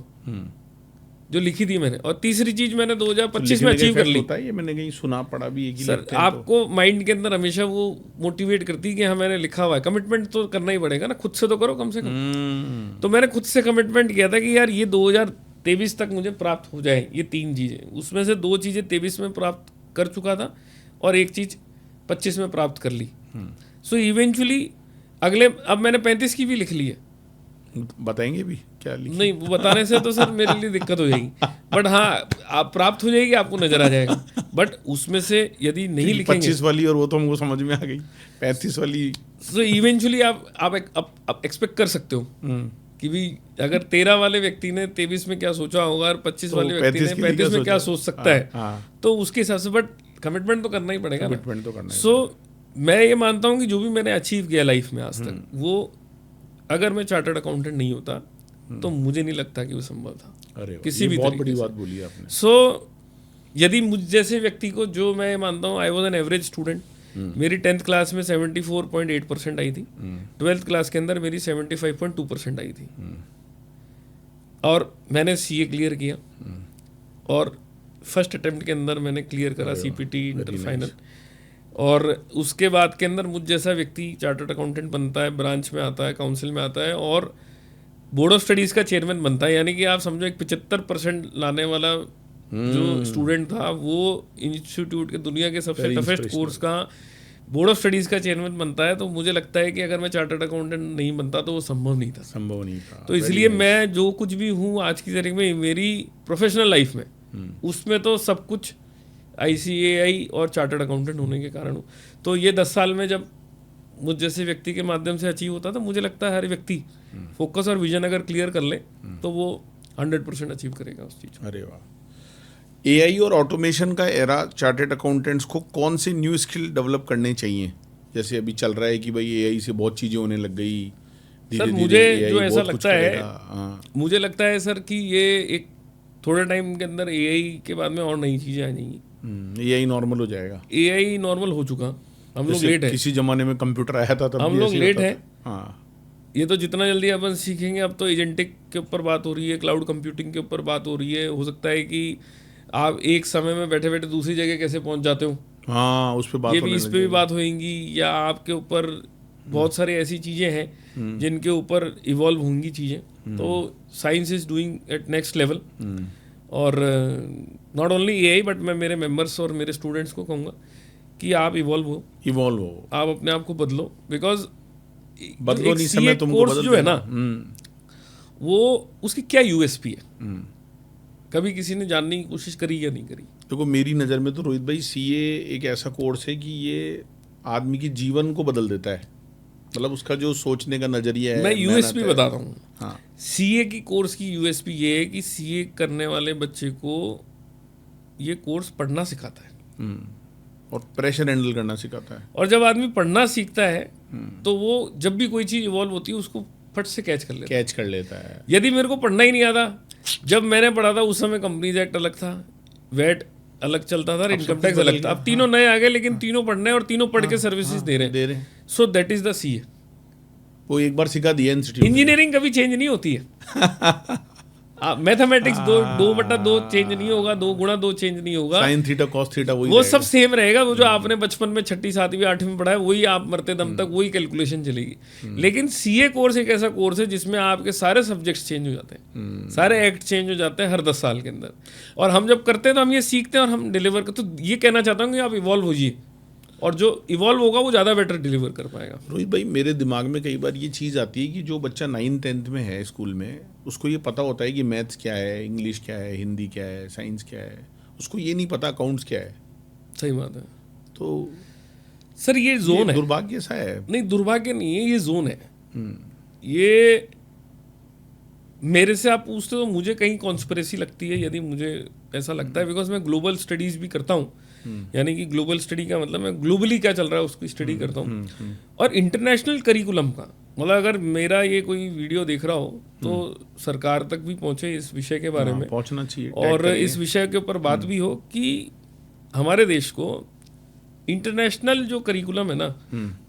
जो लिखी थी मैंने, और तीसरी चीज़ मैंने 2025 में अचीव कर ली। होता है ये, मैंने कहीं सुना पड़ा भी है कि सर आपको माइंड के अंदर हमेशा वो मोटिवेट करती है कि हाँ मैंने लिखा हुआ है। कमिटमेंट तो करना ही पड़ेगा ना, खुद से तो करो कम से कम। तो मैंने खुद से कमिटमेंट किया था कि यार ये 2023 तक मुझे प्राप्त हो जाए ये 3 चीज़ें। उसमें से 2 चीज़ें 23 में प्राप्त कर चुका था और 1 चीज़ 25 में प्राप्त कर ली। सो इवेंचुअली अगले, अब मैंने 35 की भी लिख ली है। बताएंगे भी क्या लिखी? नहीं, वो बताने से तो सर मेरे लिए दिक्कत हो जाएगी, बट हाँ आप प्राप्त हो जाएगी, आपको नजर आ जाएगा। बट उसमें से यदि नहीं लिखेंगे 25 वाली, और वो तो हमको समझ में आ गई, 35 वाली। तो इवेंचुअली आप एक्सपेक्ट कर सकते हो कि भी अगर 13 वाले व्यक्ति ने 23 में क्या सोचा होगा और 25 वाले व्यक्ति ने 35 में क्या सोच सकता है, तो उसके हिसाब से। बट कमिटमेंट तो करना ही पड़ेगा। कमिटमेंट तो करना। सो मैं ये मानता हूँ कि जो भी मैंने अचीव किया लाइफ में आज तक, वो अगर मैं चार्टर्ड अकाउंटेंट नहीं होता तो मुझे नहीं लगता कि वो संभव था। अरे किसी भी बहुत बड़ी बात बोली आपने। सो यदि मुझ जैसे व्यक्ति को, जो मैं मानता हूँ I was an average student, मेरी 10th क्लास में 74.8% आई थी, 12th क्लास के अंदर मेरी 75.2% आई थी, और मैंने सीए क्लियर किया और फर्स्ट अटेम्प्ट के अंदर मैंने क्लियर करा सीपीटी इंटर फाइनल। और उसके बाद के अंदर मुझ जैसा व्यक्ति चार्टर्ड अकाउंटेंट बनता है, ब्रांच में आता है, काउंसिल में आता है और बोर्ड ऑफ स्टडीज़ का चेयरमैन बनता है। यानी कि आप समझो एक 75% लाने वाला जो स्टूडेंट था वो इंस्टीट्यूट के दुनिया के सबसे टफेस्ट कोर्स का बोर्ड ऑफ स्टडीज़ का चेयरमैन बनता है, तो मुझे लगता है कि अगर मैं चार्टर्ड अकाउंटेंट नहीं बनता तो वो संभव नहीं था। संभव नहीं था। तो इसलिए मैं जो कुछ भी हूँ आज की तारीख में मेरी प्रोफेशनल लाइफ में, उसमें तो सब कुछ ICAI और चार्टर्ड अकाउंटेंट होने के कारण हूँ। तो ये 10 साल में जब मुझ जैसे व्यक्ति के माध्यम से अचीव होता, तो मुझे लगता है हर व्यक्ति फोकस और विजन अगर क्लियर कर ले तो वो 100% अचीव करेगा उस चीज़ को। अरे वाह। AI और ऑटोमेशन का एरा चार्टर्ड अकाउंटेंट्स को कौन सी न्यू स्किल डेवलप करने चाहिए? जैसे अभी चल रहा है कि भाई AI से बहुत चीज़ें होने लग गई, सर धीरे-धीरे मुझे AI जो ऐसा बहुत कुछ लगता है, करेगा। हाँ। मुझे लगता है सर कि ये एक थोड़े टाइम के अंदर AI के बाद में और नई चीज़ें आ जाएंगी। AI नॉर्मल हो जाएगा। AI नॉर्मल हो चुका, हम लोग जैसे लेट है। किसी जमाने में कंप्यूटर आया था तब हम भी लोग ऐसे ही लेट होता हैं। था। हाँ। ये तो जितना जल्दी अपन सीखेंगे, अब तो एजेंटिक के ऊपर बात हो रही है, क्लाउड कंप्यूटिंग के ऊपर बात हो रही है। हो सकता है कि आप एक समय में बैठे बैठे दूसरी जगह कैसे पहुंच जाते हो, हाँ, उस पे बात ये होने भी, इस लग पे भी जाएगी। बात होएंगी। या आपके ऊपर बहुत सारी ऐसी चीज़ें हैं जिनके ऊपर इवॉल्व होंगी चीज़ें। तो science is doing at next level. और नॉट ओनली AI बट मैं मेरे मेंबर्स और मेरे स्टूडेंट्स को कहूँगा कि आप इवॉल्व हो, आप अपने आप को बदलो। बिकॉज बदलो नहीं, समय तुमको कोर्स बदल जो है देगा। ना, वो उसकी क्या USP है, कभी किसी ने जानने की कोशिश करी या नहीं करी? देखो मेरी नज़र में तो रोहित भाई CA एक ऐसा कोर्स है कि ये आदमी की जीवन को बदल देता है। मतलब उसका जो सोचने का नजरिया है, मैं मेहनत USP है। बता रहा हूँ। हाँ। CA की कोर्स की USP ये है कि CA करने वाले बच्चे को ये कोर्स पढ़ना सिखाता है। और प्रेशर हैंडल करना सिखाता है। और जब आदमी पढ़ना सीखता है तो वो जब भी कोई चीज़ इवॉल्व होती है उसको फट से कैच कर लेता है। कैच कर लेता है। यदि मेरे को पढ़ना ही नहीं आता, जब मैंने पढ़ा था उस समय कंपनीज एक्ट अलग था, वैट अलग चलता था, इनकम टैक्स अलग था। अब तीनों नए आ गए, लेकिन तीनों पढ़ने हैं और तीनों पढ़ के सर्विसेज दे रहे हैं। So that is the CA। वो एक बार सिखा दिया इंस्टीट्यूट। इंजीनियरिंग कभी चेंज नहीं होती है। मैथमेटिक्स 2/2 चेंज नहीं होगा, 2 × 2 चेंज नहीं होगा। साइन थीटा कॉस थीटा वही वो रहेगा। सब सेम रहेगा। वो जो आपने बचपन में 6ठी 7वीं 8वीं पढ़ा है वही आप मरते दम तक वही कैलकुलेशन चलेगी। लेकिन CA कोर्स एक ऐसा कोर्स है जिसमें आपके सारे सब्जेक्ट्स चेंज हो जाते हैं, सारे एक्ट चेंज हो जाते हैं हर 10 साल के अंदर। और हम जब करते हैं तो हम ये सीखते हैं और हम डिलीवर करते। तो ये कहना चाहता हूँ कि आप इवॉल्व होइए, और जो इवॉल्व होगा वो ज़्यादा बेटर डिलीवर कर पाएगा। रोहित भाई मेरे दिमाग में कई बार ये चीज़ आती है कि जो बच्चा 9th-10th में है स्कूल में, उसको ये पता होता है कि मैथ्स क्या है, इंग्लिश क्या है, हिंदी क्या है, साइंस क्या है, उसको ये नहीं पता अकाउंट्स क्या है। सही बात है। तो सर ये जोन है, दुर्भाग्य सा है। नहीं दुर्भाग्य नहीं है, ये जोन है। ये मेरे से आप पूछते हो तो मुझे कहीं कॉन्स्पिरेसी लगती है, यदि मुझे ऐसा लगता है, बिकॉज मैं ग्लोबल स्टडीज भी करता हूँ। यानी कि ग्लोबल स्टडी का मतलब मैं ग्लोबली क्या चल रहा है उसकी स्टडी करता हूँ। और इंटरनेशनल करिकुलम का मतलब अगर मेरा ये कोई वीडियो देख रहा हो तो सरकार तक भी पहुँचे इस विषय के बारे में, पहुंचना चाहिए, और इस विषय के ऊपर बात भी हो कि हमारे देश को इंटरनेशनल जो करिकुलम है ना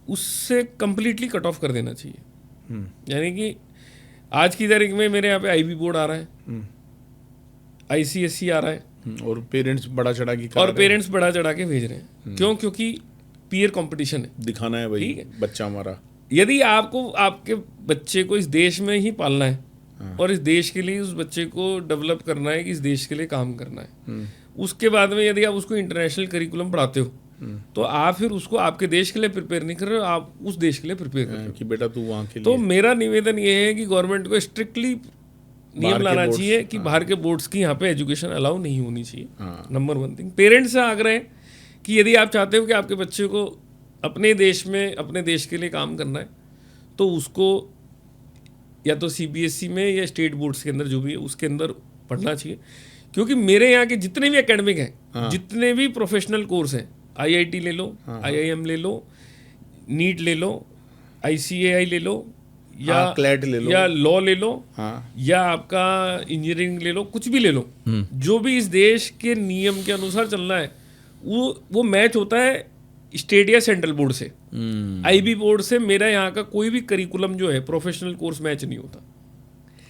उससे कम्प्लीटली कट ऑफ कर देना चाहिए। यानी कि आज की तारीख में मेरे यहाँ पे IB बोर्ड आ रहा है, ICSE आ रहा है, और पेरेंट्स बड़ा चढ़ा के और पेरेंट्स बढ़ा चढ़ा के भेज रहे हैं। क्यों? क्योंकि पीयर कंपटीशन है, दिखाना है भाई ठीक है। बच्चा हमारा। यदि आपको आपके बच्चे को इस देश में ही पालना है और इस देश के लिए उस बच्चे को डेवलप करना है कि इस देश के लिए काम करना है, उसके बाद में यदि आप उसको इंटरनेशनल करिकुलम पढ़ाते हो तो आप फिर उसको आपके देश के लिए प्रिपेयर नहीं कर रहे हो, आप उस देश के लिए प्रिपेयर कर रहे हो कि बेटा तू वहाँ के लिए। तो मेरा निवेदन ये है कि गवर्नमेंट को स्ट्रिक्टली नियम लाना चाहिए कि बाहर के बोर्ड्स की यहाँ पे एजुकेशन अलाउ नहीं होनी चाहिए। Number 1 thing. पेरेंट्स से आग्रह है कि यदि आप चाहते हो कि आपके बच्चे को अपने देश में अपने देश के लिए काम करना है तो उसको या तो CBSE में या स्टेट बोर्ड्स के अंदर जो भी है उसके अंदर पढ़ना चाहिए। क्योंकि मेरे यहाँ के जितने भी एकेडमिक हैं, जितने भी प्रोफेशनल कोर्स हैं, IIT ले लो, IIM ले लो, नीट ले लो, ICAI ले लो, या क्लैट ले लो, या लॉ ले लो, या आपका इंजीनियरिंग ले लो, कुछ भी ले लो, जो भी इस देश के नियम के अनुसार चलना है वो मैच होता है स्टेट या सेंट्रल बोर्ड से। IB बोर्ड से मेरा यहाँ का कोई भी करिकुलम जो है प्रोफेशनल कोर्स मैच नहीं होता।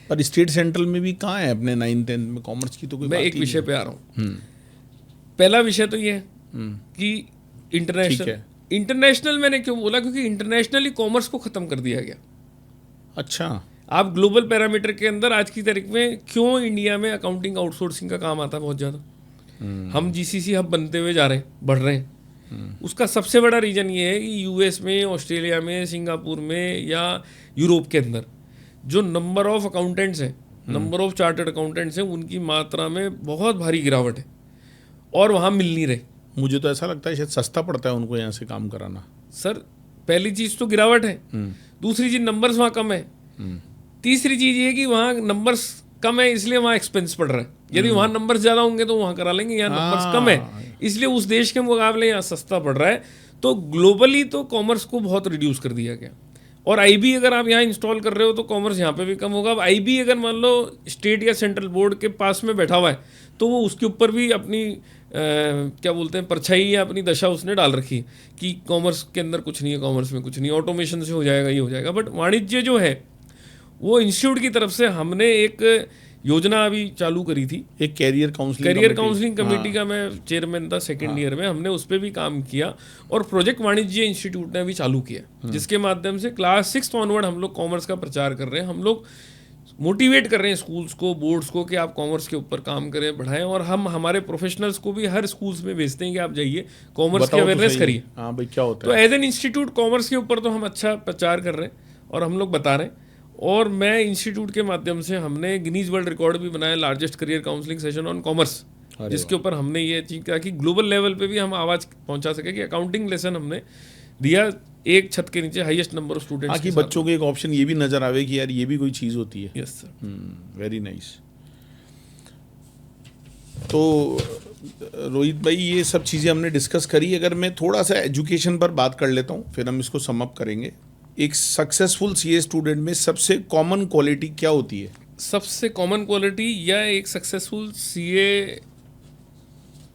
पर स्टेट सेंट्रल में भी कहाँ है अपने 9th-10th में कॉमर्स की तो कोई मैं बात एक ही विषय पे आ रहा हूँ। पहला विषय तो ये है कि इंटरनेशनल मैंने क्यों बोला, क्योंकि इंटरनेशनली कॉमर्स को खत्म कर दिया गया। अच्छा, आप ग्लोबल पैरामीटर के अंदर आज की तारीख में क्यों इंडिया में अकाउंटिंग आउटसोर्सिंग का काम आता है बहुत ज़्यादा? हम जीसीसी हब बनते हुए जा रहे हैं, बढ़ रहे हैं। उसका सबसे बड़ा रीजन ये है कि यूएस में, ऑस्ट्रेलिया में, सिंगापुर में या यूरोप के अंदर जो नंबर ऑफ अकाउंटेंट्स हैं, नंबर ऑफ चार्टर्ड अकाउंटेंट्स हैं, उनकी मात्रा में बहुत भारी गिरावट है और वहाँ मिल नहीं रहे। मुझे तो ऐसा लगता है शायद सस्ता पड़ता है उनको यहाँ से काम कराना। सर पहली चीज़ तो गिरावट है, दूसरी चीज़ नंबर्स वहाँ कम है, तीसरी चीज़ ये कि वहाँ नंबर्स कम है इसलिए वहाँ एक्सपेंस पड़ रहा है। यदि वहाँ नंबर्स ज़्यादा होंगे तो वहाँ करा लेंगे, यहाँ नंबर्स कम है इसलिए उस देश के मुकाबले यहाँ सस्ता पड़ रहा है। तो ग्लोबली तो कॉमर्स को बहुत रिड्यूस कर दिया गया। और आईबी अगर आप यहाँ इंस्टॉल कर रहे हो तो कॉमर्स यहाँ पे भी कम होगा। अब आईबी अगर मान लो स्टेट या सेंट्रल बोर्ड के पास में बैठा हुआ है तो वो उसके ऊपर भी अपनी क्या बोलते हैं परछाई या अपनी दशा उसने डाल रखी है कि कॉमर्स के अंदर कुछ नहीं है, कॉमर्स में कुछ नहीं है, ऑटोमेशन से हो जाएगा, ये हो जाएगा। बट वाणिज्य जो है वो इंस्टीट्यूट की तरफ से हमने एक योजना अभी चालू करी थी, एक कैरियर काउंसलिंग कमेटी का मैं चेयरमैन था सेकेंड ईयर में। हमने उस पर भी काम किया और प्रोजेक्ट वाणिज्य इंस्टीट्यूट ने अभी चालू किया, जिसके माध्यम से क्लास 6 ऑनवर्ड हम लोग कॉमर्स का प्रचार कर रहे हैं। हम लोग मोटिवेट कर रहे हैं स्कूल्स को, बोर्ड्स को कि आप कॉमर्स के ऊपर काम करें, बढ़ाएं। और हम हमारे प्रोफेशनल्स को भी हर स्कूल्स में भेजते हैं कि आप जाइए कॉमर्स की अवेयरनेस करिए। हाँ भाई क्या होता है। तो एज एन इंस्टीट्यूट कॉमर्स के ऊपर तो हम अच्छा प्रचार कर रहे हैं और हम लोग बता रहे हैं। और मैं इंस्टीट्यूट के माध्यम से हमने गिनीज वर्ल्ड रिकॉर्ड भी बनाया, largest career counselling session on commerce, जिसके ऊपर हमने ये अचीव किया कि ग्लोबल लेवल पे भी हम आवाज़ पहुंचा सके कि अकाउंटिंग लेसन हमने दिया एक छत के नीचे हाईएस्ट नंबर ऑफ स्टूडेंट्स कि बच्चों को एक ऑप्शन ये भी नजर आवे कि यार ये भी कोई चीज़ होती है। Yes sir, very nice. तो रोहित भाई ये सब चीज़ें हमने डिस्कस करी। अगर मैं थोड़ा सा एजुकेशन पर बात कर लेता हूँ फिर हम इसको सम अप करेंगे। एक सक्सेसफुल सीए स्टूडेंट में सबसे कॉमन क्वालिटी क्या होती है? सबसे कॉमन क्वालिटी या एक सक्सेसफुल सीए,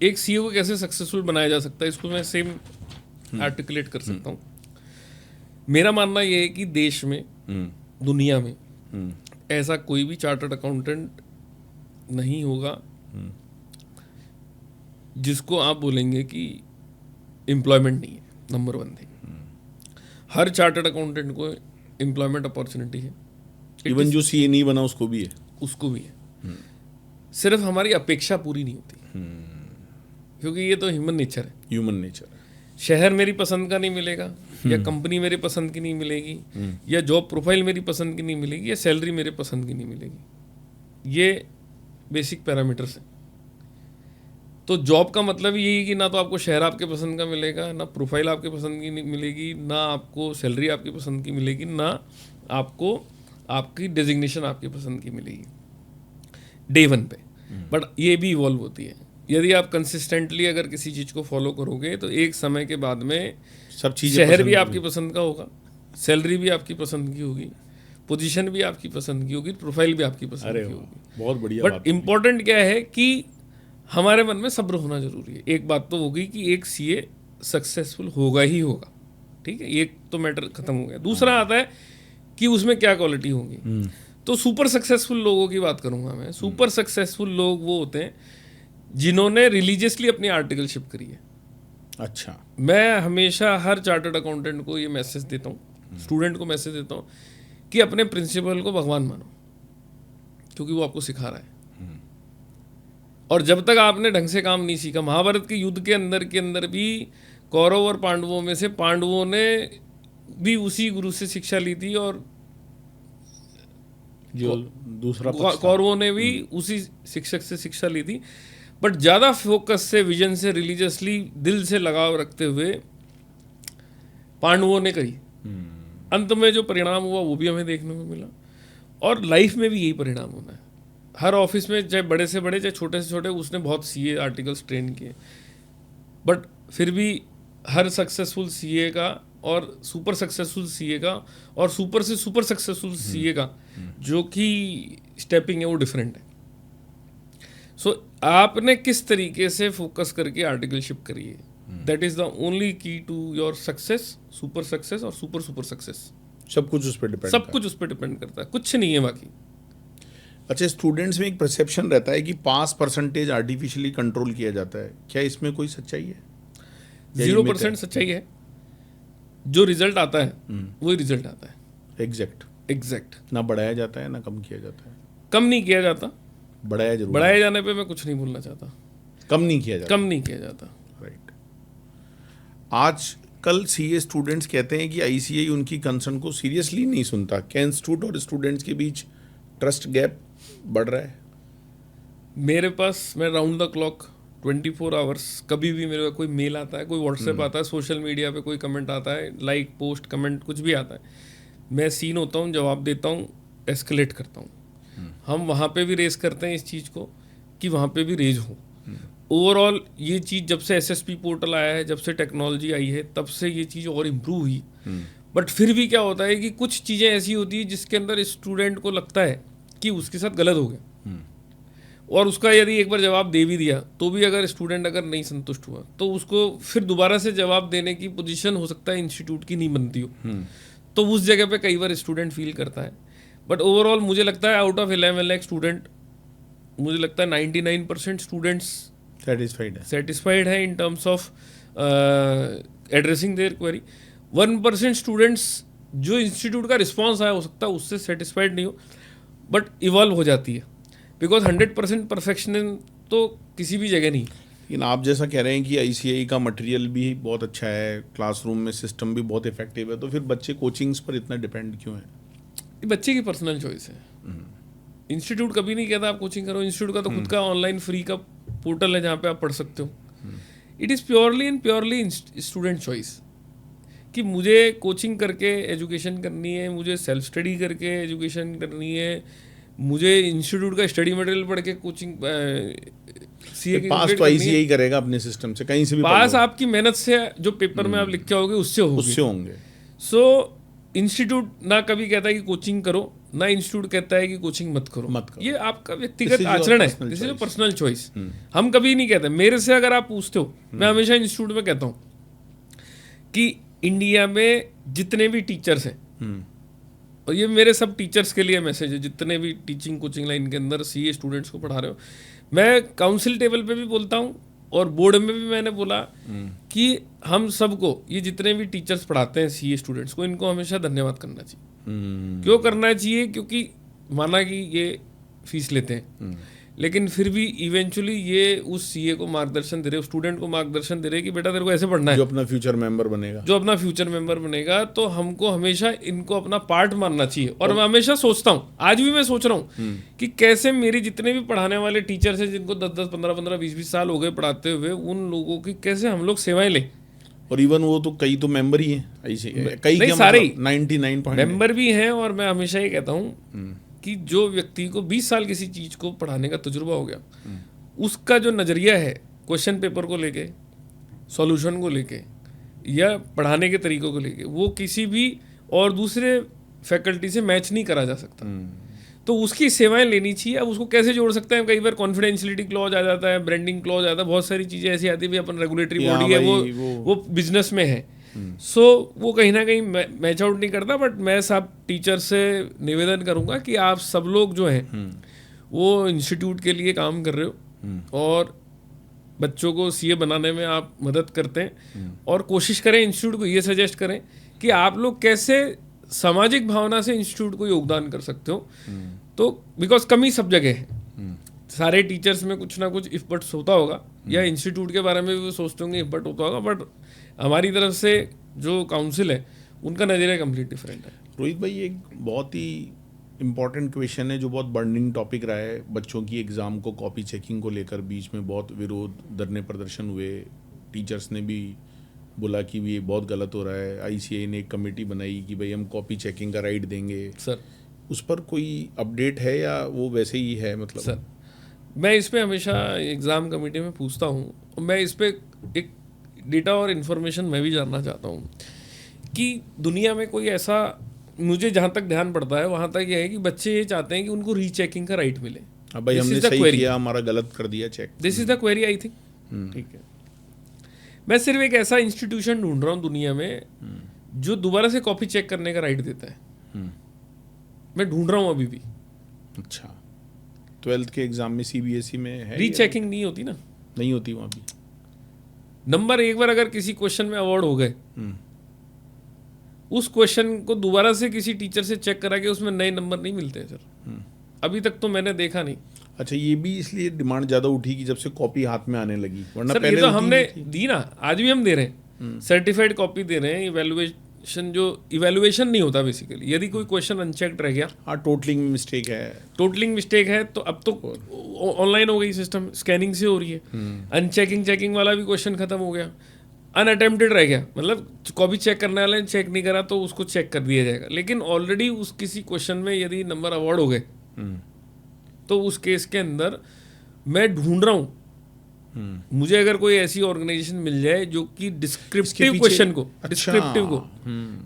एक सीए को कैसे सक्सेसफुल बनाया जा सकता है इसको मैं सेम आर्टिकुलेट कर सकता हूँ। मेरा मानना यह है कि देश में, दुनिया में ऐसा कोई भी चार्टर्ड अकाउंटेंट नहीं होगा जिसको आप बोलेंगे कि एम्प्लॉयमेंट नहीं है। नंबर 1 थिंग, हर चार्टर्ड अकाउंटेंट को एम्प्लॉयमेंट अपॉर्चुनिटी है। इवन जो सीए नहीं बना उसको भी है, उसको भी है। सिर्फ हमारी अपेक्षा पूरी नहीं होती, क्योंकि ये तो ह्यूमन नेचर है। ह्यूमन नेचर है। शहर मेरी पसंद का नहीं मिलेगा, या कंपनी मेरे पसंद की नहीं मिलेगी, या जॉब प्रोफाइल मेरी पसंद की नहीं मिलेगी, या सैलरी मेरे पसंद की नहीं मिलेगी। ये बेसिक पैरामीटर्स हैं। तो जॉब का मतलब यही है कि ना तो आपको शहर आपके पसंद का मिलेगा, ना प्रोफाइल आपके पसंद की नहीं मिलेगी, ना आपको सैलरी आपकी पसंद की मिलेगी, ना आपको आपकी डेजिग्नेशन आपकी पसंद की मिलेगी डे 1 पे। बट ये भी इवॉल्व होती है। यदि आप कंसिस्टेंटली अगर किसी चीज़ को फॉलो करोगे तो एक समय के बाद में सब चीज़ें, शहर भी आपकी पसंद का होगा, सैलरी भी आपकी पसंद की होगी, पोजीशन भी आपकी पसंद की होगी, प्रोफाइल भी आपकी पसंद की होगी। बहुत बढ़िया। बट इम्पोर्टेंट क्या है कि हमारे मन में सब्र होना जरूरी है। एक बात तो होगी कि एक सीए सक्सेसफुल होगा ही होगा, ठीक है, एक तो मैटर खत्म हो गया। दूसरा आता है कि उसमें क्या क्वालिटी होगी। तो सुपर सक्सेसफुल लोगों की बात करूंगा मैं। सुपर सक्सेसफुल लोग वो होते हैं जिन्होंने रिलीजियसली अपनी आर्टिकलशिप करी है। अच्छा, मैं हमेशा हर चार्टर्ड अकाउंटेंट को ये मैसेज देता हूँ, स्टूडेंट को मैसेज देता हूँ कि अपने प्रिंसिपल को भगवान मानो, क्योंकि वो आपको सिखा रहा है। और जब तक आपने ढंग से काम नहीं सीखा, महाभारत के युद्ध के अंदर भी कौरव और पांडवों में से पांडवों ने भी उसी गुरु से शिक्षा ली थी और जो दूसरा कौरवों ने भी उसी शिक्षक से शिक्षा ली थी। बट ज़्यादा फोकस से, विजन से, रिलीजियसली दिल से लगाव रखते हुए पांडवों ने करी। अंत में जो परिणाम हुआ वो भी हमें देखने को मिला। और लाइफ में भी यही परिणाम होना है। हर ऑफिस में, चाहे बड़े से बड़े चाहे छोटे से छोटे, उसने बहुत सीए आर्टिकल्स ट्रेन किए, बट फिर भी हर सक्सेसफुल सीए का और सुपर सक्सेसफुल सीए का और सुपर से सुपर सक्सेसफुल सीए का जो कि स्टेपिंग है वो डिफरेंट है। सो आपने किस तरीके से फोकस करके आर्टिकलशिप करी है, that is the only key to your success, super success और सुपर सुपर सक्सेस। सब कुछ उस पर डिपेंड, सब कुछ उस पर डिपेंड करता है, कुछ नहीं है बाकी। अच्छा, स्टूडेंट्स में एक परसेप्शन रहता है कि पास परसेंटेज आर्टिफिशियली कंट्रोल किया जाता है, क्या इसमें कोई सच्चाई है? 0% सच्चाई है। जो रिजल्ट आता है वही रिजल्ट आता है। एग्जैक्ट ना बढ़ाया जाता है ना कम किया जाता है। कम नहीं किया जाता, बढ़ाया जरूर। बढ़ाए जाने पे मैं कुछ नहीं बोलना चाहता। कम नहीं किया जाता। कम नहीं किया जाता। राइट। आज कल सीए स्टूडेंट्स कहते हैं कि आईसीएई उनकी कंसर्न को सीरियसली नहीं सुनता। क्या इंस्टीट्यूट और स्टूडेंट्स के बीच ट्रस्ट गैप बढ़ रहा है? मेरे पास, मैं राउंड द क्लॉक 24 आवर्स, कभी भी मेरे पास कोई मेल आता है, कोई व्हाट्सएप आता है, सोशल मीडिया पे कोई कमेंट आता है, लाइक पोस्ट कमेंट कुछ भी आता है, मैं सीन होता हूँ, जवाब देता हूँ, एस्केलेट करता हूँ। हम वहाँ पे भी रेस करते हैं इस चीज़ को कि वहाँ पे भी रेज हो। ओवरऑल ये चीज़ जब से एसएसपी पोर्टल आया है, जब से टेक्नोलॉजी आई है, तब से ये चीज़ और इम्प्रूव हुई। बट फिर भी क्या होता है कि कुछ चीज़ें ऐसी होती है जिसके अंदर स्टूडेंट को लगता है कि उसके साथ गलत हो गया, और उसका यदि एक बार जवाब दे भी दिया तो भी अगर स्टूडेंट अगर नहीं संतुष्ट हुआ तो उसको फिर दोबारा से जवाब देने की पोजीशन हो सकता है इंस्टीट्यूट की नहीं बनती हो, तो उस जगह पे कई बार स्टूडेंट फील करता है। बट ओवरऑल मुझे लगता है आउट ऑफ 11 लाख स्टूडेंट, मुझे लगता है 99% स्टूडेंट्स सेटिस्फाइड है in terms of addressing their query. 1% students जो इंस्टीट्यूट का रिस्पॉन्स आया हो सकता है उससे सेटिस्फाइड नहीं हो, बट इवॉल्व हो जाती है, बिकॉज 100% परफेक्शन तो किसी भी जगह नहीं। लेकिन आप जैसा कह रहे हैं कि आईसीएई का मटेरियल भी बहुत अच्छा है, क्लासरूम में सिस्टम भी बहुत इफेक्टिव है, तो फिर बच्चे कोचिंग्स पर इतना डिपेंड क्यों है? ये बच्चे की पर्सनल चॉइस है। इंस्टीट्यूट कभी नहीं कहता आप कोचिंग करो, इंस्टीट्यूट का तो खुद का ऑनलाइन फ्री का पोर्टल है जहाँ पे आप पढ़ सकते हो। It is purely and purely student choice कि मुझे कोचिंग करके एजुकेशन करनी है, मुझे सेल्फ स्टडी करके एजुकेशन करनी है, मुझे इंस्टीट्यूट का स्टडी मटेरियल पढ़ के कोचिंग सीए की पास तो आईसीएई करेगा अपने सिस्टम से, कहीं से भी पास आपकी मेहनत से जो पेपर में आप लिख के आओगे उससे होंगे। सो इंस्टीट्यूट ना कभी कहता है कि कोचिंग करो, ना इंस्टीट्यूट कहता है कि कोचिंग मत करो। ये आपका व्यक्तिगत आचरण है, दिस इज पर्सनल चॉइस। हम कभी नहीं कहते। मेरे से अगर आप पूछते हो, मैं हमेशा इंस्टीट्यूट में कहता हूँ कि इंडिया में जितने भी टीचर्स हैं, और ये मेरे सब टीचर्स के लिए मैसेज है, जितने भी टीचिंग कोचिंग लाइन के अंदर सीए स्टूडेंट्स को पढ़ा रहे हो, मैं काउंसिल टेबल पे भी बोलता हूँ और बोर्ड में भी मैंने बोला कि हम सबको, ये जितने भी टीचर्स पढ़ाते हैं सीए स्टूडेंट्स को, इनको हमेशा धन्यवाद करना चाहिए। क्यों करना चाहिए? क्योंकि माना कि ये फीस लेते हैं, लेकिन फिर भी इवेंचुअली ये उस सीए को मार्गदर्शन दे रहे, स्टूडेंट को मार्गदर्शन दे रहे कि बेटा तेरे को ऐसे पढ़ना है, जो अपना फ्यूचर मेंबर बनेगा। तो हमको हमेशा इनको अपना पार्ट मानना चाहिए। और मैं हमेशा सोचता हूँ, आज भी मैं सोच रहा हूँ कि कैसे मेरे जितने भी पढ़ाने वाले टीचर्स हैं, जिनको 10-10, 15-15, 20-20 साल हो गए पढ़ाते हुए, उन लोगों की कैसे हम लोग सेवाएं लें। और इवन वो तो कई तो मेंबर ही हैं, कई नहीं, सारे 99% मेंबर भी हैं। और मैं हमेशा ये कहता हूँ कि जो व्यक्ति को 20 साल किसी चीज़ को पढ़ाने का तजुर्बा हो गया, उसका जो नज़रिया है क्वेश्चन पेपर को लेके, सॉल्यूशन को लेके, या पढ़ाने के तरीकों को लेके, वो किसी भी और दूसरे फैकल्टी से मैच नहीं करा जा सकता। तो उसकी सेवाएं लेनी चाहिए। अब उसको कैसे जोड़ सकते हैं? कई बार कॉन्फिडेंशियलिटी क्लॉज आ जाता है, ब्रांडिंग क्लॉज आ जाता है, बहुत सारी चीज़ें ऐसी आती है। भाई अपन रेगुलेटरी बॉडी है, वो बिजनेस में है, सो वो कहीं ना कहीं मैच आउट नहीं करता। बट मैं सब टीचर से निवेदन करूंगा कि आप सब लोग जो हैं वो इंस्टीट्यूट के लिए काम कर रहे हो और बच्चों को सीए बनाने में आप मदद करते हैं, और कोशिश करें, इंस्टीट्यूट को ये सजेस्ट करें कि आप लोग कैसे सामाजिक भावना से इंस्टीट्यूट को योगदान कर सकते हो। तो बिकॉज कमी सब जगह है, सारे टीचर्स में कुछ ना कुछ इफ बट्स होता होगा, या इंस्टीट्यूट के बारे में भी सोचते होंगे इफ बट होता होगा, बट हमारी तरफ से जो काउंसिल है उनका नज़रिया कंप्लीट डिफरेंट है। रोहित भाई, एक बहुत ही इम्पॉर्टेंट क्वेश्चन है जो बहुत बर्निंग टॉपिक रहा है, बच्चों की एग्ज़ाम को कॉपी चेकिंग को लेकर बीच में बहुत विरोध, धरने प्रदर्शन हुए, टीचर्स ने भी बोला कि ये बहुत गलत हो रहा है। आईसीएई ने एक कमेटी बनाई कि भाई हम कॉपी चेकिंग का राइट देंगे। सर, उस पर कोई अपडेट है या वो वैसे ही है? मतलब सर, मैं इस पर हमेशा एग्ज़ाम कमेटी में पूछता हूँ, और मैं इस पर एक डेटा और इन्फॉर्मेशन मैं भी जानना चाहता हूँ कि दुनिया में कोई ऐसा, मुझे जहाँ तक ध्यान पड़ता है वहाँ तक ये है कि बच्चे ये चाहते हैं कि उनको रीचेकिंग का राइट मिले। अब भाई हमने सही किया, हमारा गलत कर दिया check, this is the query I think. ठीक है, मैं सिर्फ एक ऐसा इंस्टीट्यूशन ढूंढ रहा हूँ दुनिया में जो दोबारा से कॉपी चेक करने का राइट देता है। मैं ढूंढ रहा हूँ अभी भी। अच्छा, 12th के एग्जाम में सीबीएसई में है रीचेकिंग नहीं होती ना? नहीं होती वहाँ भी। नंबर एक बार अगर किसी क्वेश्चन में अवार्ड हो गए, उस क्वेश्चन को दोबारा से किसी टीचर से चेक करा के उसमें नए नंबर नहीं मिलते हैं सर। अभी तक तो मैंने देखा नहीं। अच्छा, ये भी इसलिए डिमांड ज़्यादा उठी कि जब से कॉपी हाथ में आने लगी, वरना सर ये पहले तो होती हमने नहीं थी। दी ना, आज भी हम दे रहे हैं, सर्टिफाइड कॉपी दे रहे हैं। इवेलुएशन जो इवेलुएशन नहीं होता बेसिकली, यदि कोई क्वेश्चन अनचेक्ड रह गया, हाँ, टोटलिंग में मिस्टेक है। टोटलिंग मिस्टेक है, तो अब तो ऑनलाइन हो गई, सिस्टम स्कैनिंग से हो रही है। अनचेकिंग चेकिंग वाला भी क्वेश्चन खत्म हो गया। अनअटेम्प्टेड रह गया, मतलब कॉपी चेक करने वाले ने चेक नहीं करा तो उसको चेक कर दिया जाएगा। लेकिन ऑलरेडी उस किसी क्वेश्चन में यदि नंबर अवॉर्ड हो गए, तो उस केस के अंदर मैं ढूंढ रहा हूँ, मुझे अगर कोई ऐसी ऑर्गेनाइजेशन मिल जाए जो कि डिस्क्रिप्टिव पीछे- क्वेश्चन को, अच्छा।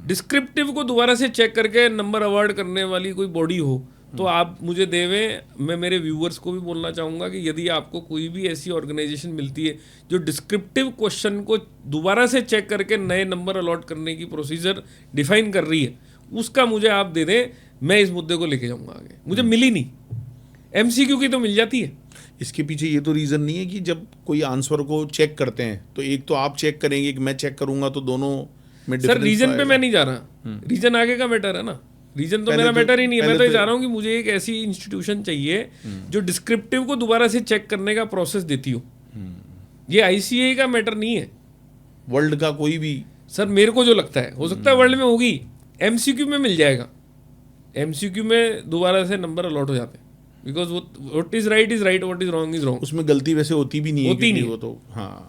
डिस्क्रिप्टिव को दोबारा से चेक करके नंबर अवार्ड करने वाली कोई बॉडी हो, तो आप मुझे देवें। मैं मेरे व्यूअर्स को भी बोलना चाहूँगा कि यदि आपको कोई भी ऐसी ऑर्गेनाइजेशन मिलती है जो डिस्क्रिप्टिव क्वेश्चन को दोबारा से चेक करके नए नंबर अलॉट करने की प्रोसीजर डिफाइन कर रही है, उसका मुझे आप दे दें, मैं इस मुद्दे को लेके जाऊँगा आगे। मुझे मिली नहीं, MCQ की तो मिल जाती है। इसके पीछे ये तो रीज़न नहीं है कि जब कोई आंसर को चेक करते हैं तो एक तो आप चेक करेंगे, कि मैं चेक करूंगा, तो दोनों में सर difference रीजन पे आएगा। मैं नहीं जा रहा, रीजन आगे का मैटर है ना, रीजन तो पहले मेरा तो- मैटर ही नहीं है। मैं पहले तो ये तो- चाह रहा हूँ कि मुझे एक ऐसी इंस्टीट्यूशन चाहिए जो डिस्क्रिप्टिव को दोबारा से चेक करने का प्रोसेस देती हो। ये ICAI का मैटर नहीं है वर्ल्ड का कोई भी। सर, मेरे को जो लगता है, हो सकता है वर्ल्ड में होगी, MCQ में मिल जाएगा। MCQ में दोबारा से नंबर अलॉट हो जाते हैं, because what is right, what is wrong. उसमें गलती वैसे होती भी नहीं है, होती क्योंकि नहीं वो तो हाँ।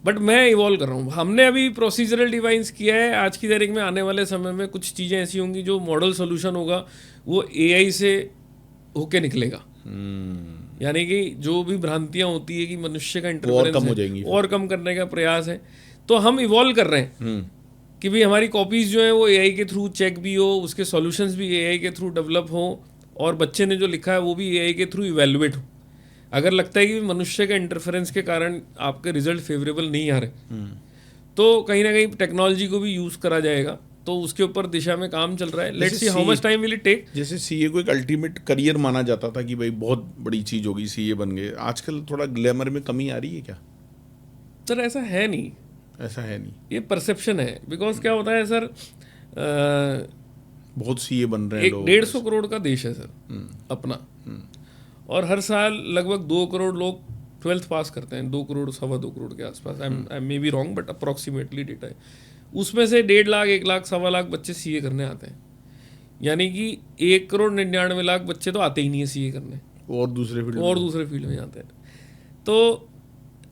बट मैं इवॉल्व कर रहा हूँ। हमने अभी प्रोसीजरल डिवाइस किया है। आज की तारीख में आने वाले समय में कुछ चीज़ें ऐसी होंगी जो मॉडल सोल्यूशन होगा वो AI से होके निकलेगा। यानी कि जो भी भ्रांतियां होती है कि मनुष्य का और कम हो इंटरफेरेंस जाएंगी है, और कम करने का प्रयास है। तो हम इवॉल्व कर रहे हैं कि भाई हमारी कॉपीज जो है वो AI के थ्रू चेक भी हो, उसके सॉल्यूशंस भी AI के थ्रू डेवलप हो, और बच्चे ने जो लिखा है वो भी AI के थ्रू इवेलुएट हो। अगर लगता है कि मनुष्य के इंटरफेरेंस के कारण आपके रिजल्ट फेवरेबल नहीं आ रहे, तो कहीं ना कहीं टेक्नोलॉजी को भी यूज़ करा जाएगा। तो उसके ऊपर दिशा में काम चल रहा है। Let's see how much time will it take. जैसे CA को एक अल्टीमेट करियर माना जाता था कि भाई बहुत बड़ी चीज़ होगी, CA बन गए, आजकल थोड़ा ग्लैमर में कमी आ रही है क्या? सर ऐसा है नहीं, ऐसा है नहीं, ये परसेप्शन है। बिकॉज क्या होता है सर, बहुत CA बन रहे हैं एक लोग। 150 करोड़ का देश है सर अपना, और हर साल लगभग 2 करोड़ लोग 12th पास करते हैं, 2 करोड़ 2.25 करोड़ के आसपास। I may be wrong but approximately data है। उसमें से 1.5 लाख 1 लाख 1.25 लाख बच्चे CA करने आते हैं। यानी कि 1 करोड़ 99 लाख बच्चे तो आते ही नहीं है CA करने, और दूसरे फील्ड और दूसरे फील्ड में जाते हैं। तो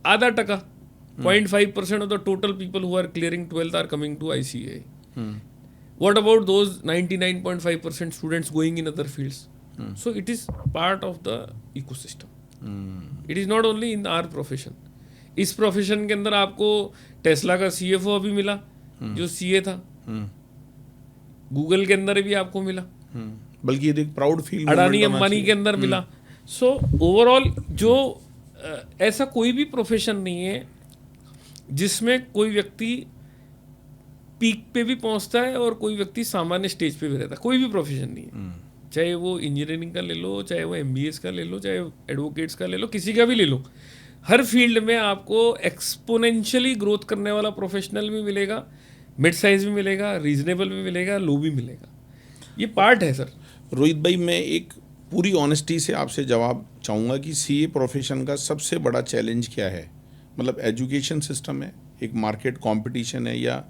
आधा टका 0.5% of the total people who are clearing 12th are coming to ICAI. What about those 99.5% students going in other fields? So it is part of the ecosystem. It is not only in our profession. इस profession के अंदर आपको Tesla का CFO अभी मिला जो CA था, Google के अंदर भी आपको मिला, बल्कि ये एक प्राउड फील अडानी अंबानी के अंदर मिला। सो ओवरऑल जो ऐसा कोई भी प्रोफेशन नहीं है जिसमें कोई व्यक्ति पीक पे भी पहुंचता है और कोई व्यक्ति सामान्य स्टेज पे भी रहता है। कोई भी प्रोफेशन नहीं है, चाहे वो इंजीनियरिंग का ले लो, चाहे वो MBAs का ले लो, चाहे एडवोकेट्स का ले लो, किसी का भी ले लो। हर फील्ड में आपको एक्सपोनेंशियली ग्रोथ करने वाला प्रोफेशनल भी मिलेगा, मिड साइज भी मिलेगा, रीजनेबल भी मिलेगा, लो भी मिलेगा। ये पार्ट है सर। रोहित भाई, मैं एक पूरी ऑनेस्टी से आपसे जवाब चाहूँगा कि CA प्रोफेशन का सबसे बड़ा चैलेंज क्या है? मतलब एजुकेशन सिस्टम है, एक मार्केट कंपटीशन है, या